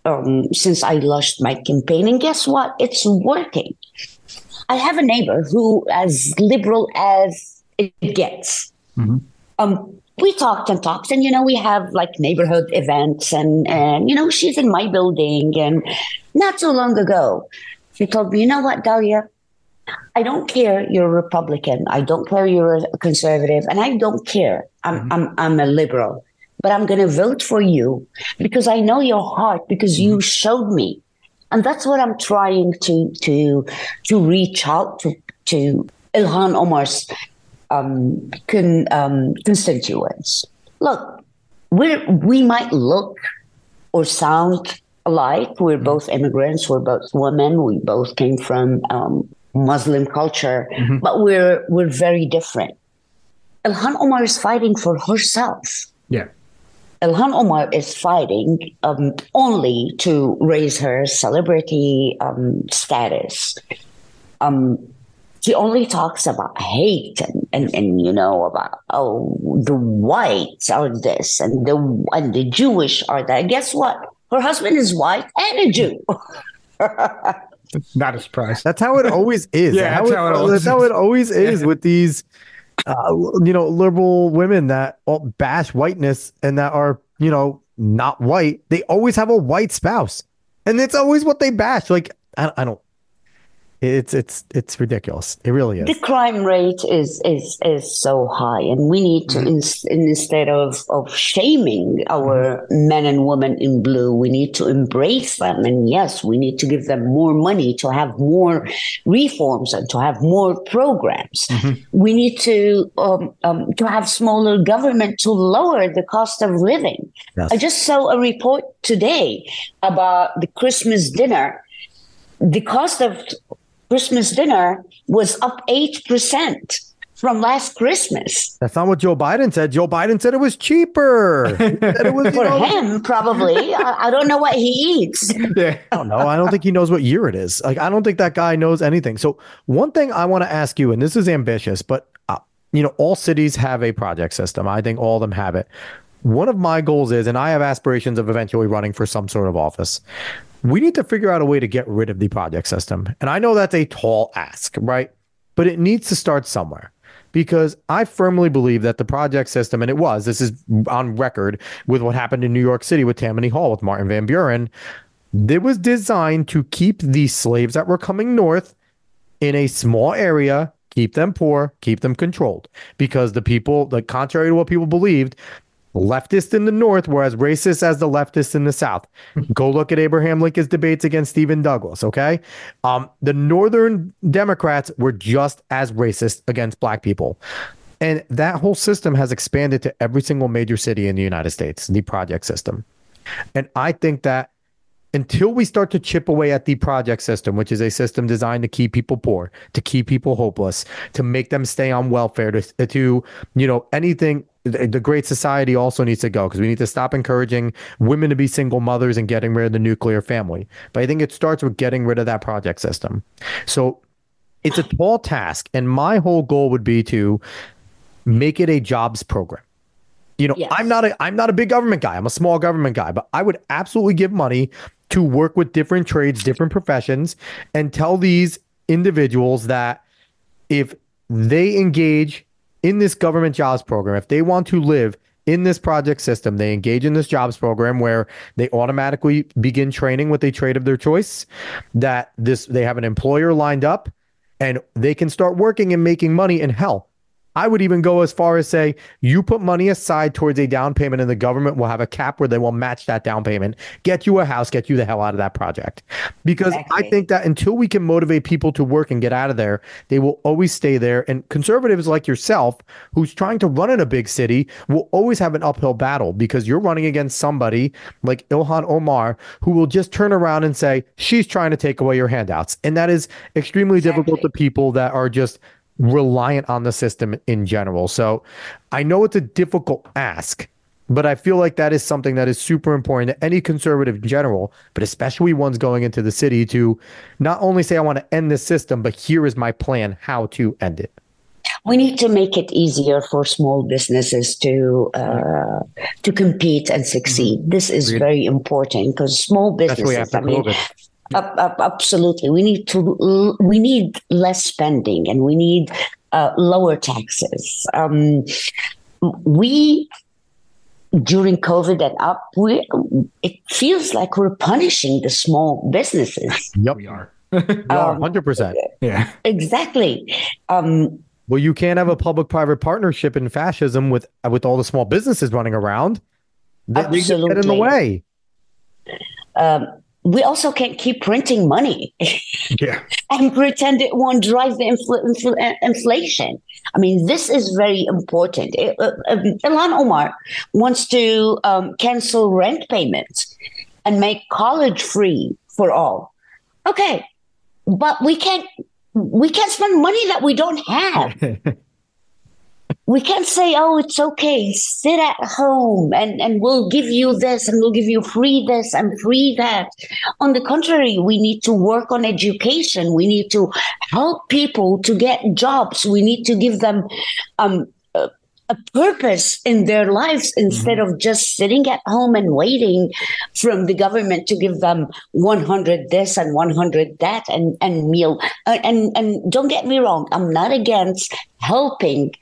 since I launched my campaign. And guess what? It's working. I have a neighbor who, as liberal as it gets. We talked, and we have neighborhood events, and she's in my building, and not so long ago, she told me, you know what, Dalia? I don't care you're a Republican. I don't care you're a conservative. And I don't care. I'm a liberal. But I'm going to vote for you because I know your heart, because you showed me. And that's what I'm trying to reach out to Ilhan Omar's constituents. Look, we might look or sound alike. We're both immigrants. We're both women. We both came from Muslim culture, but we're very different. Ilhan Omar is fighting for herself. Yeah. Ilhan Omar is fighting only to raise her celebrity status. She only talks about hate and about the whites are this and the Jewish are that. Guess what? Her husband is white and a Jew. Not a surprise. That's how it always is. Yeah, that's how it always That's how is. it always is with these, liberal women that bash whiteness and that are, not white. They always have a white spouse, and it's always what they bash. Like, I don't. It's ridiculous. It really is. The crime rate is so high, and we need to instead of shaming our men and women in blue, we need to embrace them. And yes, we need to give them more money to have more reforms and to have more programs. We need to have smaller government to lower the cost of living. Yes. I just saw a report today about the Christmas dinner. The cost of Christmas dinner was up 8% from last Christmas. That's not what Joe Biden said. Joe Biden said it was cheaper. It was, For him, probably. I don't know what he eats. Yeah. I don't know. I don't think he knows what year it is. Like, I don't think that guy knows anything. So one thing I want to ask you, and this is ambitious, but all cities have a project system. I think all of them have it. One of my goals is, and I have aspirations of eventually running for some sort of office, we need to figure out a way to get rid of the project system. And I know that's a tall ask, right? But it needs to start somewhere, because I firmly believe that the project system, and this is on record with what happened in New York City with Tammany Hall with Martin Van Buren, it was designed to keep the slaves that were coming north in a small area, keep them poor, keep them controlled, because the people, like, contrary to what people believed, leftist in the North were as racist as the leftists in the South. Go look at Abraham Lincoln's debates against Stephen Douglas, okay? The Northern Democrats were just as racist against black people. And that whole system has expanded to every single major city in the United States, the project system. And I think that until we start to chip away at the project system, which is a system designed to keep people poor, to keep people hopeless, to make them stay on welfare, to anything, the Great Society also needs to go, because we need to stop encouraging women to be single mothers and getting rid of the nuclear family. But I think it starts with getting rid of that project system. So it's a tall task. And my whole goal would be to make it a jobs program. Yes. I'm not a big government guy. I'm a small government guy, but I would absolutely give money to work with different trades, different professions, and tell these individuals that if they engage in this government jobs program, if they want to live in this project system, they engage in this jobs program where they automatically begin training with a trade of their choice, that they have an employer lined up and they can start working and making money. And hell, I would even go as far as say, you put money aside towards a down payment and the government will have a cap where they will match that down payment, get you a house, get you the hell out of that project. Because exactly. I think that until we can motivate people to work and get out of there, they will always stay there. And conservatives like yourself, who's trying to run in a big city, will always have an uphill battle, because you're running against somebody like Ilhan Omar, who will just turn around and say, she's trying to take away your handouts. And that is extremely difficult to people that are just reliant on the system in general. So I know it's a difficult ask, but I feel like that is something that is super important to any conservative in general, but especially ones going into the city, to not only say, I want to end this system, but here is my plan how to end it. We need to make it easier for small businesses to compete and succeed. This is very important, because small businesses, absolutely. We need less spending, and we need lower taxes. During COVID and it feels like we're punishing the small businesses. Yep, we are. 100%. Yeah, exactly. Well, you can't have a public-private partnership in fascism with all the small businesses running around. They just get in the way. We also can't keep printing money and pretend it won't drive the inflation. I mean, this is very important. Ilhan Omar wants to cancel rent payments and make college free for all. Okay, but we can't spend money that we don't have. We can't say, oh, it's okay, sit at home and we'll give you this and we'll give you free this and free that. On the contrary, we need to work on education. We need to help people to get jobs. We need to give them a a purpose in their lives instead of just sitting at home and waiting from the government to give them 100 this and 100 that and meal. And don't get me wrong, I'm not against helping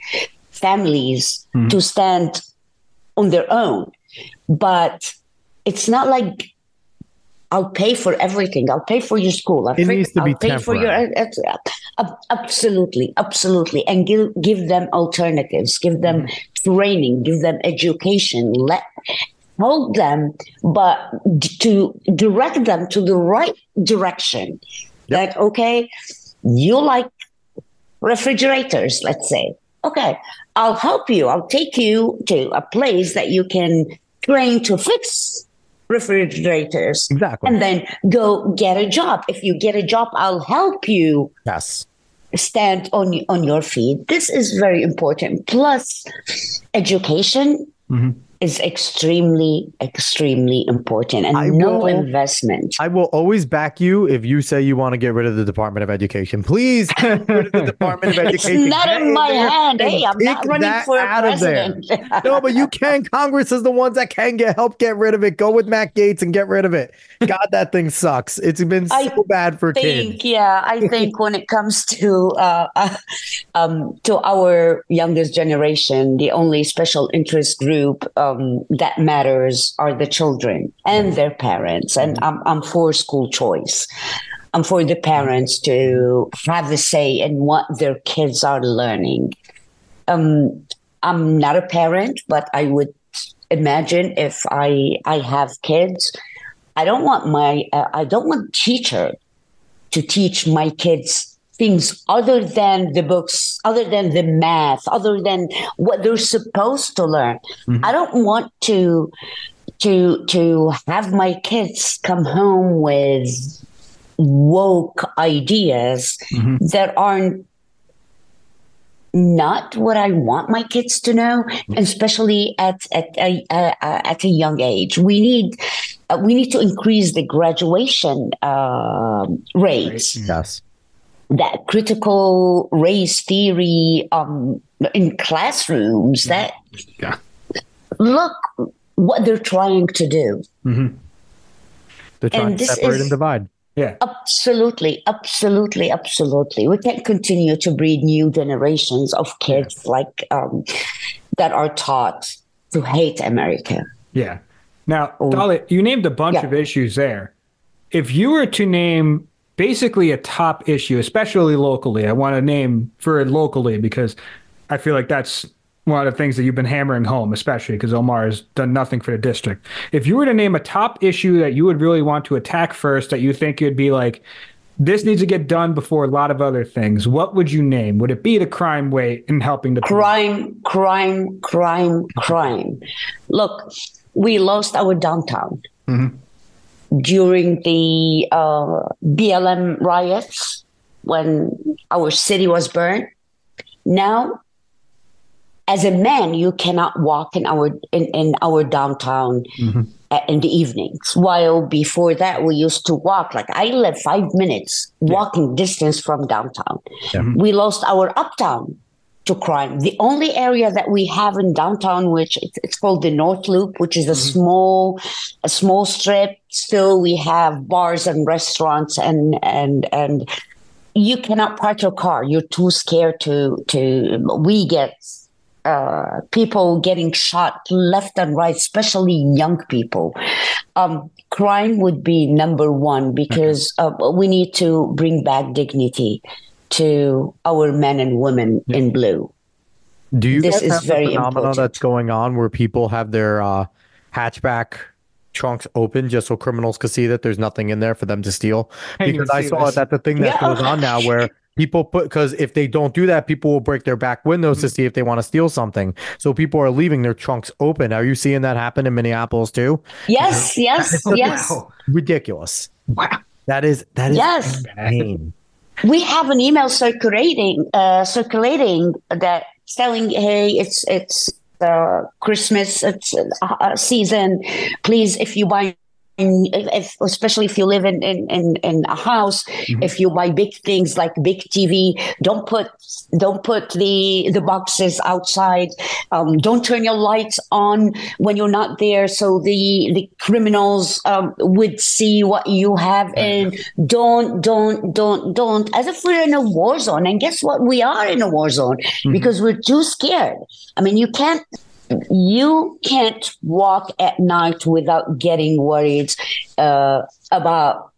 families to stand on their own, but it's not like I'll pay for everything. I'll pay for your school. It needs to be I'll pay for your absolutely, and give them alternatives, give them training, give them education. Help them, but to direct them to the right direction. That okay, you like refrigerators, let's say. Okay, I'll help you. I'll take you to a place that you can train to fix refrigerators. Exactly. And then go get a job. If you get a job, I'll help you stand on your feet. This is very important. Plus, education is extremely, extremely important, and investment. I will always back you if you say you want to get rid of the Department of Education. Please get rid of the Department of Education. It's not in my hand. Hey, I'm not running for president. No, but you can. Congress is the ones that can help get rid of it. Go with Matt Gaetz and get rid of it. God, that thing sucks. It's been so bad for kids. Yeah, I think when it comes to our youngest generation, the only special interest group that matters are the children and their parents. And I'm for school choice. I'm for the parents to have a say in what their kids are learning. I'm not a parent, but I would imagine if I have kids, I don't want teacher to teach my kids things other than the books, other than the math, other than what they're supposed to learn. I don't want to have my kids come home with woke ideas that aren't not what I want my kids to know, especially at a young age. We need to increase the graduation rates. Yes. That critical race theory in classrooms. That look what they're trying to do. They're trying to separate and divide. Yeah, absolutely. We can't continue to breed new generations of kids like that are taught to hate America. Yeah. Now, Dalia, you named a bunch of issues there. If you were to name basically a top issue, especially locally, I want to name for it locally because I feel like that's one of the things that you've been hammering home, especially because Omar has done nothing for the district. If you were to name a top issue that you would really want to attack first, that you think you'd be like, this needs to get done before a lot of other things, what would you name? Would it be the crime rate in helping the crime? Look, we lost our downtown during the BLM riots when our city was burned. Now, as a man, you cannot walk in our downtown in the evenings. While before that, we used to walk. Like I live 5 minutes walking distance from downtown. We lost our uptown to crime. The only area that we have in downtown, which it's called the North Loop, which is a small strip. Still, we have bars and restaurants, and you cannot park your car. You're too scared to. We get people getting shot left and right, especially young people. Crime would be number one because we need to bring back dignity to our men and women in blue. Do you this guys is have very the phenomenon important. that's going on where people have their hatchback trunks open just so criminals can see that there's nothing in there for them to steal? Because I saw that's the thing that goes on now where people because if they don't do that, people will break their back windows to see if they want to steal something. So people are leaving their trunks open. Are you seeing that happen in Minneapolis too? Yes. Ridiculous. Wow. That is insane. We have an email circulating that telling, hey, it's Christmas season. Please, if you buy especially if you live in a house, if you buy big things like big TV, don't put the boxes outside. Don't turn your lights on when you're not there, so the criminals would see what you have. And don't. As if we're in a war zone. And guess what? We are in a war zone because we're too scared. I mean, you can't walk at night without getting worried about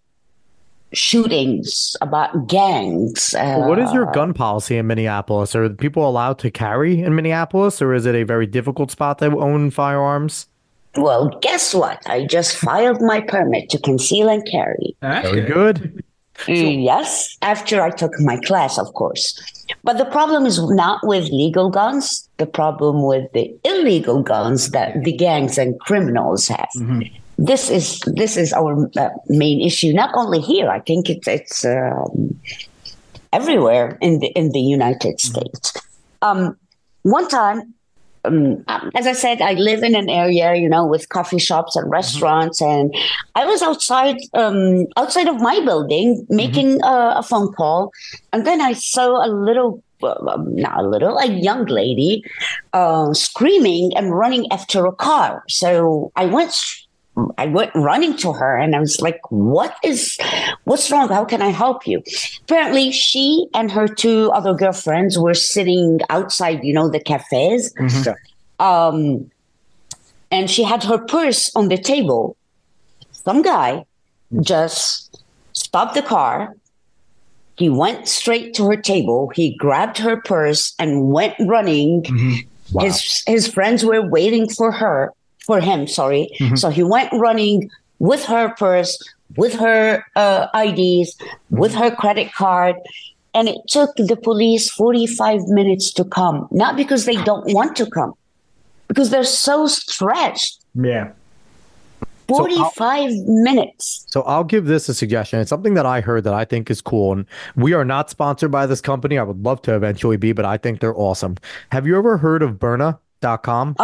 shootings, about gangs. What is your gun policy in Minneapolis? Are people allowed to carry in Minneapolis, or is it a very difficult spot to own firearms? Well, guess what? I just filed my permit to conceal and carry. Very good. Yes, after I took my class, of course. But the problem is not with legal guns. The problem with the illegal guns that the gangs and criminals have. This is our main issue. Not only here, I think it's everywhere in the United States. One time, as I said, I live in an area, with coffee shops and restaurants, and I was outside of my building making a phone call, and then I saw a young lady screaming and running after a car. So I went running to her, and I was like, what's wrong? How can I help you? Apparently, she and her two other girlfriends were sitting outside, the cafes. And she had her purse on the table. Some guy just stopped the car. He went straight to her table. He grabbed her purse and went running. Wow. His friends were waiting for him. So he went running with her purse, with her IDs, with her credit card. And it took the police 45 minutes to come, not because they don't want to come, because they're so stretched. Yeah. 45 minutes. So I'll give this a suggestion. It's something that I heard that I think is cool. And we are not sponsored by this company. I would love to eventually be, but I think they're awesome. Have you ever heard of Byrna.com?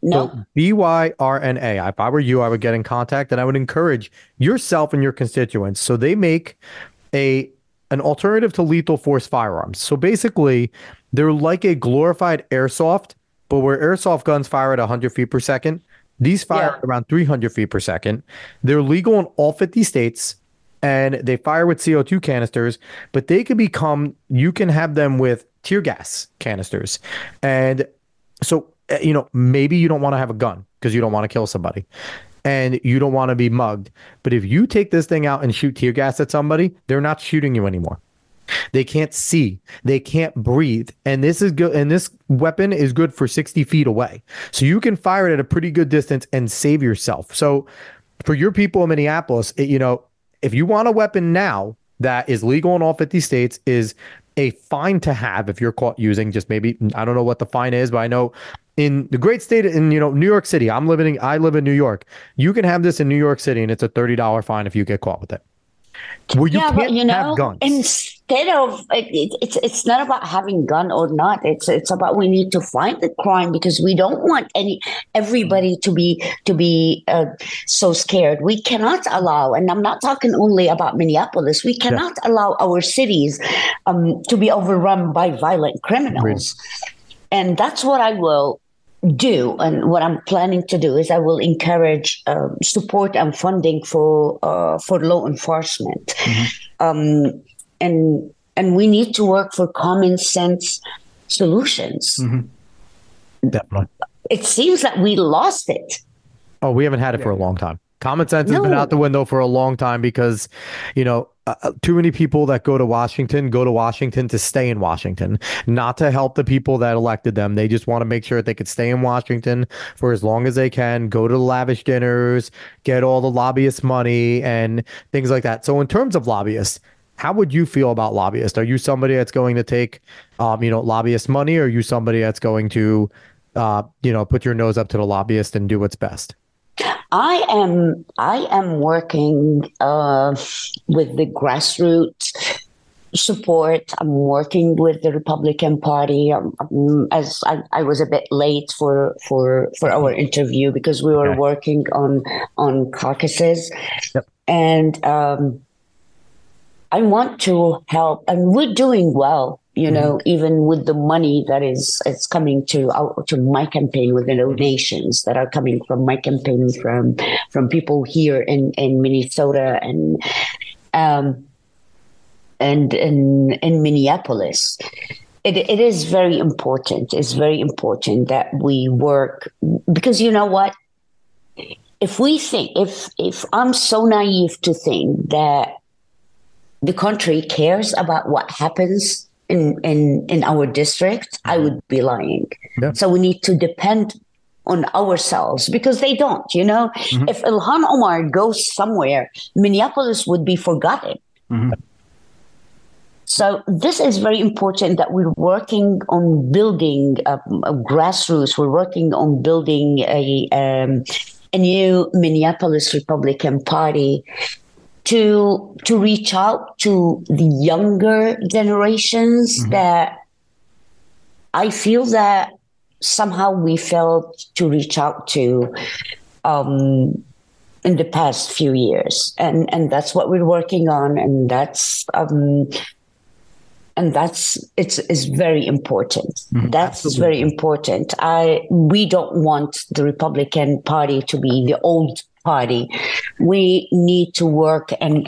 No. So Byrna. If I were you, I would get in contact, and I would encourage yourself and your constituents. So they make an alternative to lethal force firearms. So basically, they're like a glorified airsoft, but where airsoft guns fire at 100 feet per second, these fire at around 300 feet per second. They're legal in all 50 states, and they fire with CO2 canisters, but you can have them with tear gas canisters. And so, maybe you don't want to have a gun because you don't want to kill somebody and you don't want to be mugged. But if you take this thing out and shoot tear gas at somebody, they're not shooting you anymore. They can't see, they can't breathe. And this is good. And this weapon is good for 60 feet away. So you can fire it at a pretty good distance and save yourself. So for your people in Minneapolis, if you want a weapon now that is legal in all 50 states, is a fine to have if you're caught using. Just maybe, I don't know what the fine is, but I know in the great state in New York City, I live in New York. You can have this in New York City, and it's a $30 fine if you get caught with it. Well, you can't have guns. Instead of it's not about having gun or not. It's about we need to fight the crime, because we don't want everybody to be so scared. We cannot allow, and I'm not talking only about Minneapolis. We cannot allow our cities to be overrun by violent criminals, and that's what I will do. And what I'm planning to do is I will encourage support and funding for law enforcement. And we need to work for common sense solutions. Definitely. It seems that we lost it. Oh, we haven't had it for a long time. Common sense has been out the window for a long time because, too many people that go to Washington to stay in Washington, not to help the people that elected them. They just want to make sure that they could stay in Washington for as long as they can, go to lavish dinners, get all the lobbyist money and things like that. So in terms of lobbyists, how would you feel about lobbyists? Are you somebody that's going to take, lobbyist money, or are you somebody that's going to, put your nose up to the lobbyist and do what's best? I am working with the grassroots support. I'm working with the Republican Party. As I was a bit late for our interview because we were working on caucuses, and I want to help, and we're doing well. Even with the money that is coming to my campaign, with the donations that are coming from my campaign from people here in Minnesota and in Minneapolis. It is very important. It's very important that we work, because you know what? If we think, if I'm so naive to think that the country cares about what happens in our district, I would be lying. Yeah. So we need to depend on ourselves, because they don't, If Ilhan Omar goes somewhere, Minneapolis would be forgotten. So this is very important, that we're working on building a grassroots. We're working on building a new Minneapolis Republican Party to reach out to the younger generations that I feel that somehow we failed to reach out to in the past few years, and that's what we're working on, and that's it's very important. That's Absolutely. Very important. We don't want the Republican Party to be the old party. We need to work and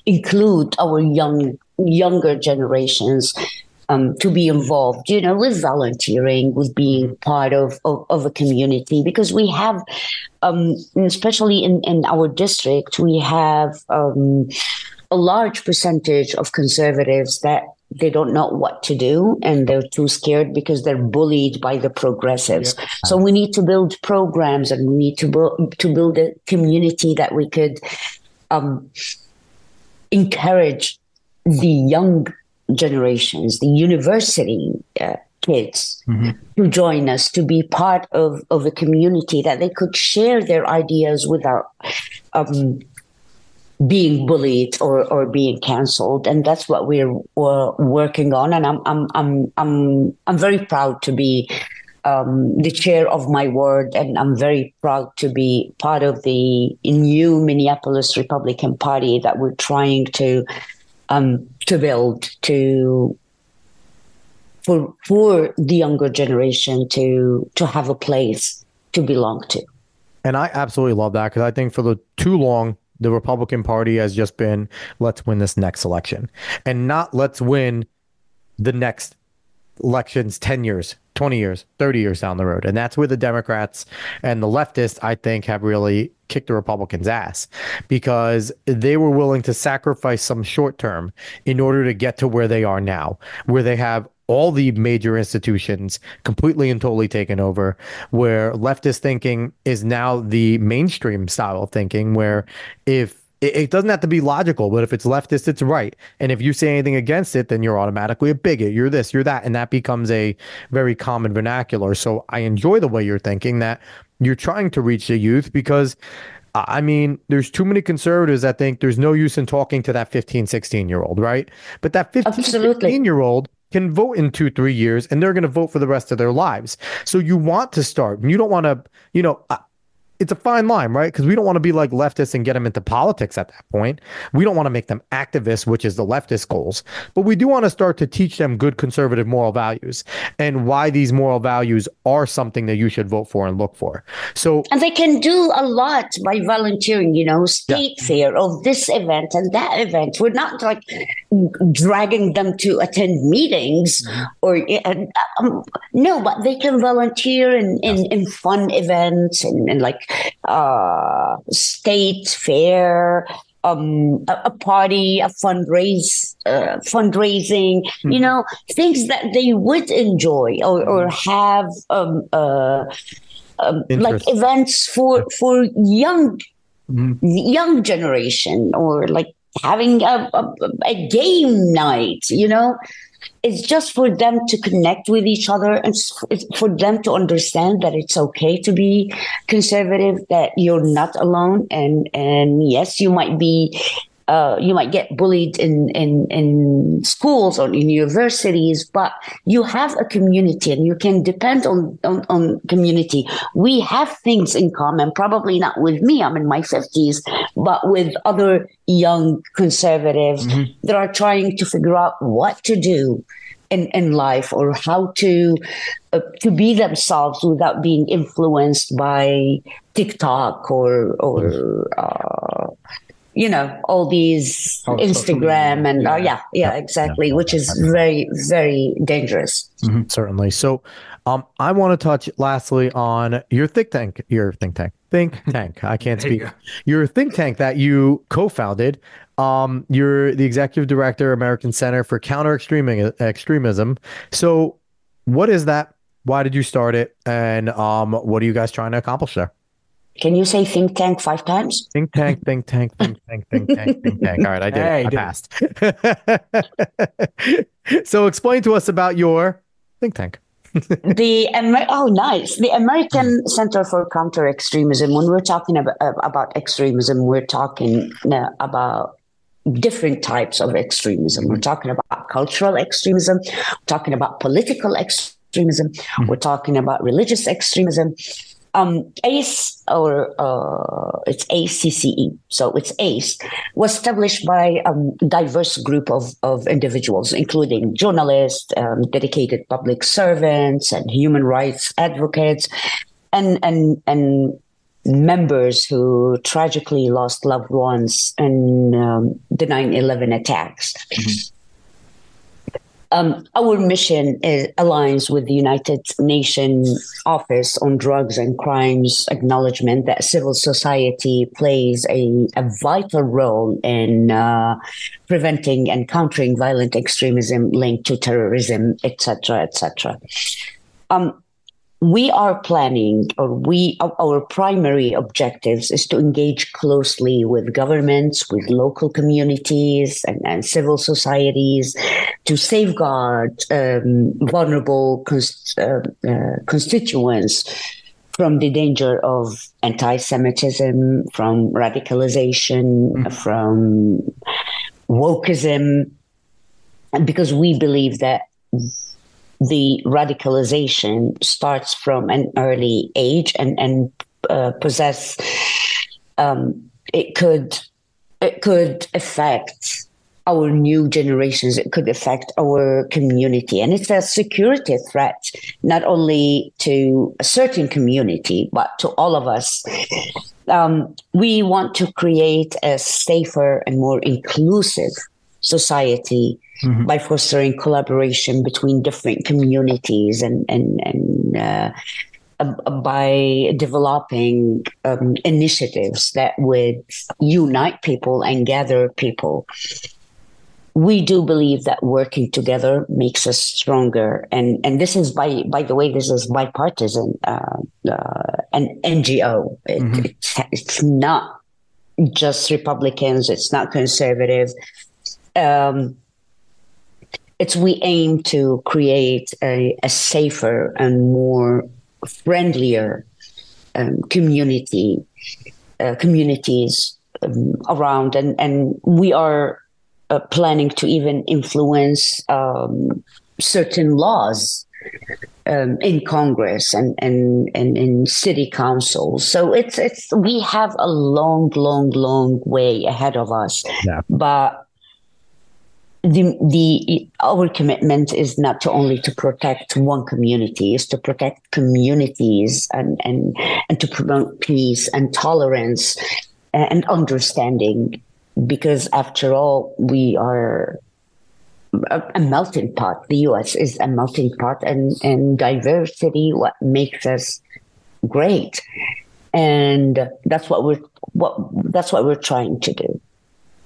include our younger generations to be involved, with volunteering, with being part of a community, because we have, especially in our district, we have a large percentage of conservatives that they don't know what to do, and they're too scared because they're bullied by the progressives. Yep. So we need to build programs, and we need to build a community that we could encourage the young generations, the university kids, to join us, to be part of a community that they could share their ideas without being bullied or being cancelled. And that's what we're working on. And I'm very proud to be the chair of my ward, and I'm very proud to be part of the new Minneapolis Republican Party that we're trying to build for the younger generation to have a place to belong to. And I absolutely love that, because I think for too long, the Republican Party has just been, let's win this next election, and not let's win the next elections 10 years, 20 years, 30 years down the road. And that's where the Democrats and the leftists, I think, have really kicked the Republicans' ass, because they were willing to sacrifice some short term in order to get to where they are now, where they have all the major institutions completely and totally taken over, where leftist thinking is now the mainstream style of thinking, where if it doesn't have to be logical, but if it's leftist, it's right. And if you say anything against it, then you're automatically a bigot. You're this, you're that. And that becomes a very common vernacular. So I enjoy the way you're thinking, that you're trying to reach the youth, because I mean, there's too many conservatives that think there's no use in talking to that 15, 16-year-old, right? But that 15, 16-year-old can vote in 2-3 years, and they're going to vote for the rest of their lives. So you want to start, you don't want to, it's a fine line, right? Because we don't want to be like leftists and get them into politics at that point. We don't want to make them activists, which is the leftist goals. But we do want to start to teach them good conservative moral values, and why these moral values are something that you should vote for and look for. And they can do a lot by volunteering, state fair of this event and that event. We're not like dragging them to attend meetings or no, but they can volunteer in fun events and like state fair, a party, a fundraising, things that they would enjoy or have like events for young generation, or like having a game night, It's just for them to connect with each other, and it's for them to understand that it's okay to be conservative, that you're not alone. And yes, you might be You might get bullied in schools or in universities, but you have a community and you can depend on community. We have things in common, probably not with me, I'm in my 50s, but with other young conservatives that are trying to figure out what to do in life, or how to be themselves without being influenced by TikTok or all these Instagram and exactly, which is very, very dangerous. Certainly. So I want to touch lastly on your think tank. I can't speak. Your think tank that you co-founded. You're the executive director, American Center for Counter-Extremism. So what is that? Why did you start it? And what are you guys trying to accomplish there? Can you say think tank 5 times? Think tank, think tank, think tank, think tank, think tank. All right, I did it. I passed. So explain to us about your think tank. Nice. The American Center for Counter-Extremism. When we're talking about extremism, we're talking about different types of extremism. We're talking about cultural extremism, we're talking about political extremism, we're talking about religious extremism. ACE, or it's ACCE, so it's ACE, was established by a diverse group of individuals, including journalists, dedicated public servants, and human rights advocates, and members who tragically lost loved ones in the 9/11 attacks. Our mission aligns with the United Nations Office on Drugs and Crimes acknowledgement that civil society plays a vital role in preventing and countering violent extremism linked to terrorism, etc., etc. We are planning, our primary objectives is to engage closely with governments, with local communities and civil societies to safeguard vulnerable constituents from the danger of anti-Semitism, from radicalization, from wokeism, because we believe that the radicalization starts from an early age and it could affect our new generations. It could affect our community, and it's a security threat, not only to a certain community, but to all of us. We want to create a safer and more inclusive society by fostering collaboration between different communities and by developing initiatives that would unite people and gather people. We do believe that working together makes us stronger, and this is by the way, this is bipartisan, an NGO. It's not just Republicans. It's not conservative. We aim to create a safer and more friendlier communities around, and we are planning to even influence certain laws in Congress and in city councils. So we have a long way ahead of us, but our commitment is not only to protect one community, is to protect communities and to promote peace and tolerance and understanding, because after all, we are a melting pot. The U.S. is a melting pot, and diversity what makes us great, and that's what we're trying to do.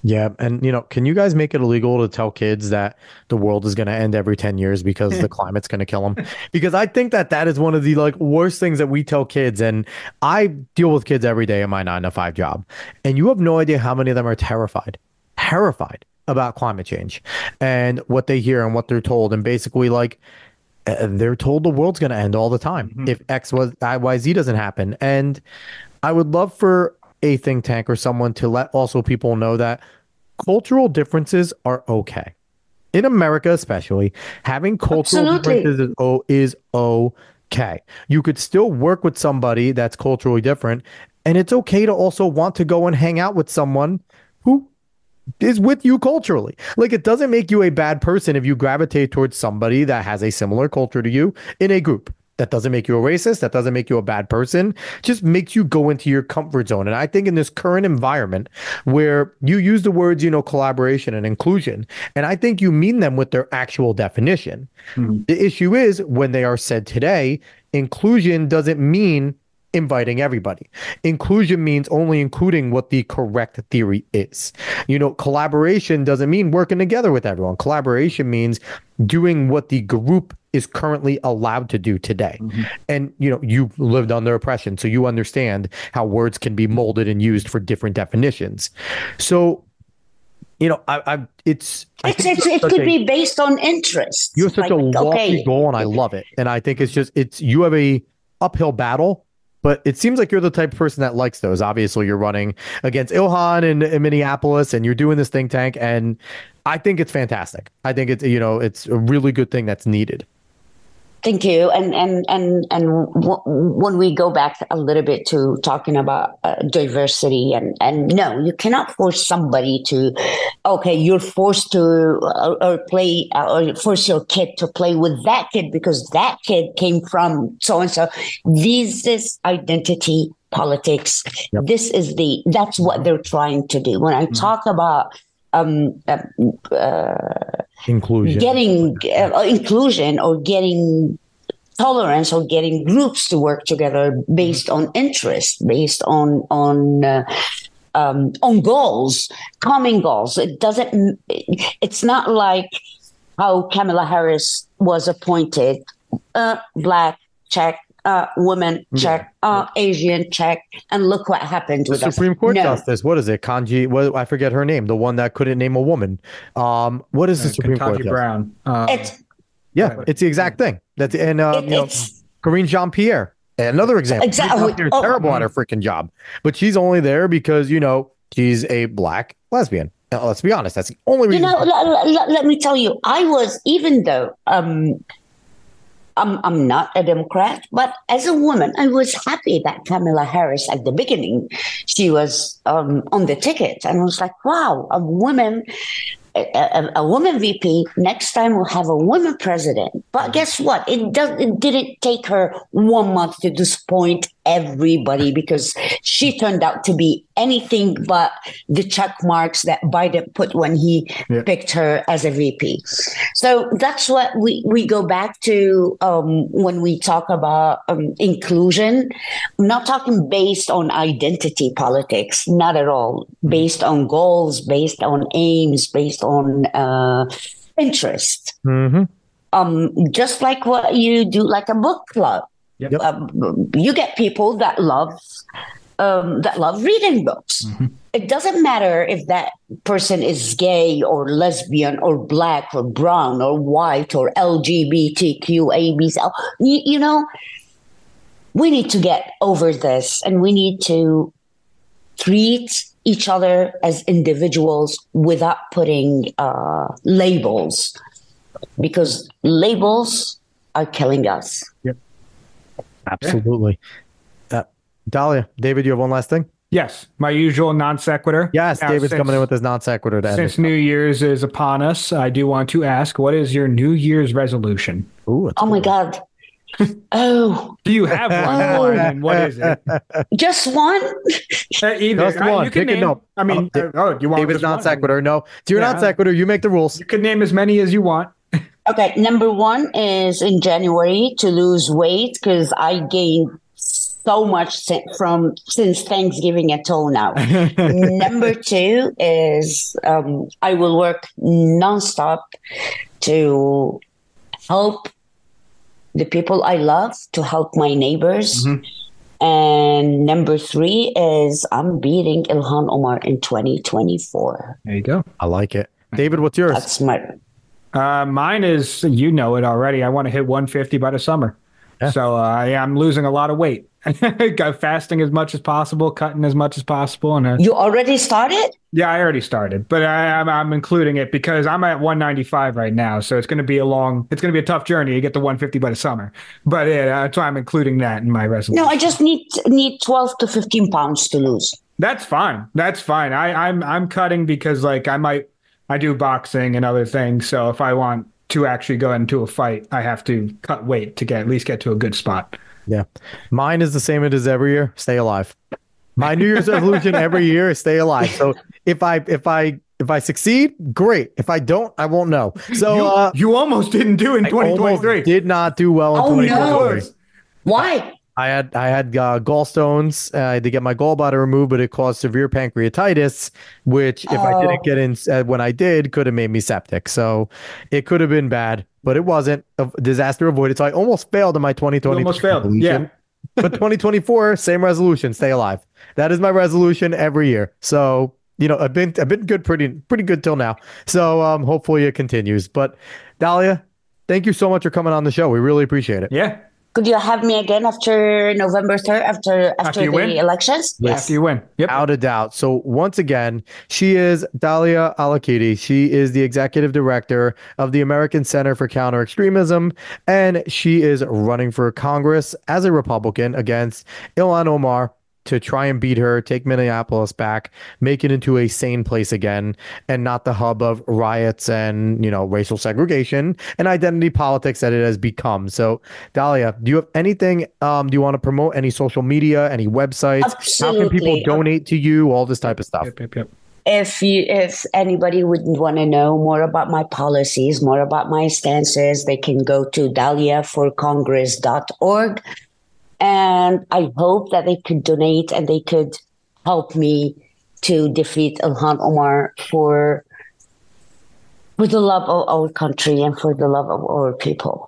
Yeah. And, can you guys make it illegal to tell kids that the world is going to end every 10 years because the climate's going to kill them? Because I think that is one of the worst things that we tell kids. And I deal with kids every day in my 9-to-5 job. And you have no idea how many of them are terrified about climate change and what they hear and what they're told. And basically they're told the world's going to end all the time if X, Y, Z doesn't happen. And I would love for a think tank or someone to let also people know that cultural differences are okay. In America, especially, having cultural Absolutely. differences is okay. You could still work with somebody that's culturally different, and it's okay to also want to go and hang out with someone who is with you culturally. Like, it doesn't make you a bad person if you gravitate towards somebody that has a similar culture to you in a group. That doesn't make you a racist. That doesn't make you a bad person. Just makes you go into your comfort zone. And I think in this current environment where you use the words, collaboration and inclusion, and I think you mean them with their actual definition. The issue is when they are said today, inclusion doesn't mean inviting everybody. Inclusion means only including what the correct theory is. Collaboration doesn't mean working together with everyone. Collaboration means doing what the group is currently allowed to do today. And, you've lived under oppression, so you understand how words can be molded and used for different definitions. So, it could be based on interest. You have such a lofty goal, and I love it. And I think you have a uphill battle. But it seems like you're the type of person that likes those. Obviously, you're running against Ilhan in Minneapolis, and you're doing this think tank, and I think it's fantastic. I think it's a really good thing that's needed. Thank you. And when we go back a little bit to talking about diversity, and no, you cannot force somebody to, you're forced to or play or force your kid to play with that kid because that kid came from so and so. This is identity politics. Yep. That's what they're trying to do. When I talk about inclusion, getting inclusion or getting tolerance or getting groups to work together based on interest, based on goals, common goals. It's not like how Kamala Harris was appointed, black, check, women, check, Asian, check, and look what happened with the Supreme Court Justice. What is it? I forget her name. The one that couldn't name a woman. What is the Supreme Court Justice? Brown. It's the exact thing. Karine Jean-Pierre, another example. Exactly. She's terrible at her freaking job, but she's only there because she's a black lesbian. Now, let's be honest. That's the only reason. Let me tell you, even though I'm not a Democrat, but as a woman, I was happy that Kamala Harris at the beginning, she was on the ticket, and I was like, wow, a woman VP. Next time we'll have a woman president. But guess what? It didn't take her 1 month to disappoint everybody because she turned out to be anything but the check marks that Biden put when he picked her as a VP. So that's what we go back to when we talk about inclusion. I'm not talking based on identity politics, not at all. Based on goals, based on aims, based on interest. Just like what you do, like a book club. Yep. You get people that love reading books. It doesn't matter if that person is gay or lesbian or black or brown or white or LGBTQ, ABC. We need to get over this, and we need to treat each other as individuals without putting labels, because labels are killing us. Yep. Absolutely. Dalia, David, you have one last thing? Yes, my usual non sequitur. Yes, now, David's coming in with his non sequitur. Since New Year's is upon us, I do want to ask, what is your New Year's resolution? Oh my God. Oh. Do you have one? And what is it? Just one? Either. Just one. You can name. No. I mean, you want David's non sequitur. No, it's your non sequitur. You make the rules. You can name as many as you want. Okay, number one is in January to lose weight because I gained so much since Thanksgiving until now. Number two is I will work nonstop to help the people I love, to help my neighbors. And number three is I'm beating Ilhan Omar in 2024. There you go. I like it. David, what's yours? That's my... Mine is, it already. I want to hit 150 by the summer. Yeah. So I'm losing a lot of weight. Got fasting as much as possible, cutting as much as possible, and You already started? yeah, I already started, but I'm including it because I'm at 195 right now, so it's going to be it's going to be a tough journey to get to 150 by the summer. But yeah, that's why I'm including that in my resolution. No, I just need 12 to 15 pounds to lose. That's fine. That's fine. I'm cutting because like I do boxing and other things, so if I want to actually go into a fight, I have to cut weight to at least get to a good spot. Yeah. Mine is the same it is every year. Stay alive. My New Year's resolution every year is stay alive. So if I succeed, great. If I don't, I won't know. So you almost didn't do in 2023. Did not do well in 2023. No. Why? I had gallstones. I had to get my gallbladder removed, but it caused severe pancreatitis, which if I didn't get in when I did, could have made me septic. So it could have been bad, but it wasn't. A disaster avoided. So I almost failed in my 2020. You almost failed. Yeah. But 2024, same resolution, stay alive. That is my resolution every year. So, I've been good, pretty good till now. So hopefully it continues. But Dalia, thank you so much for coming on the show. We really appreciate it. Yeah. Could you have me again after November 3rd, after the elections? Yes. After you win. Yep. Without a doubt. So once again, she is Dalia al-Aqidi. She is the executive director of the American Center for Counter Extremism, and she is running for Congress as a Republican against Ilhan Omar to try and beat her, take Minneapolis back, make it into a sane place again, and not the hub of riots and, racial segregation and identity politics that it has become. So, Dalia, do you have anything, do you want to promote any social media, any websites? Absolutely. How can people donate to you, all this type of stuff? Yep. If anybody would want to know more about my policies, more about my stances, they can go to daliaforcongress.org. And I hope that they could donate and they could help me to defeat Ilhan Omar for the love of our country and for the love of our people.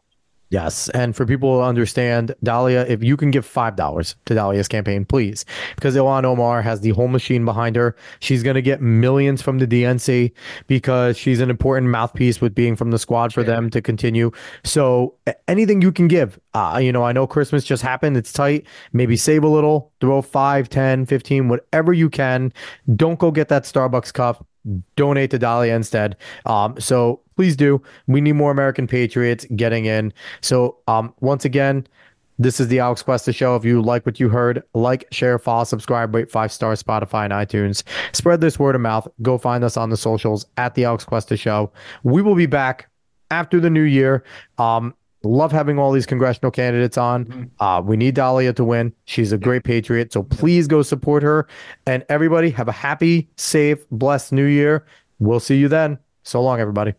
Yes. And for people to understand, Dalia, if you can give $5 to Dalia's campaign, please, because Ilhan Omar has the whole machine behind her. She's going to get millions from the DNC because she's an important mouthpiece with being from the squad for them to continue. So anything you can give, I know Christmas just happened. It's tight. Maybe save a little, throw 5, 10, 15, whatever you can. Don't go get that Starbucks cup. Donate to Dalia instead. So please do. We need more American patriots getting in. So once again, this is the Alex Cuesta Show. If you like what you heard, like, share, follow, subscribe, rate 5 stars, Spotify and iTunes. Spread this word of mouth. Go find us on the socials at the Alex Cuesta Show. We will be back after the new year. Love having all these congressional candidates on. We need Dalia to win. She's a great patriot. So please go support her. And everybody have a happy, safe, blessed new year. We'll see you then. So long, everybody.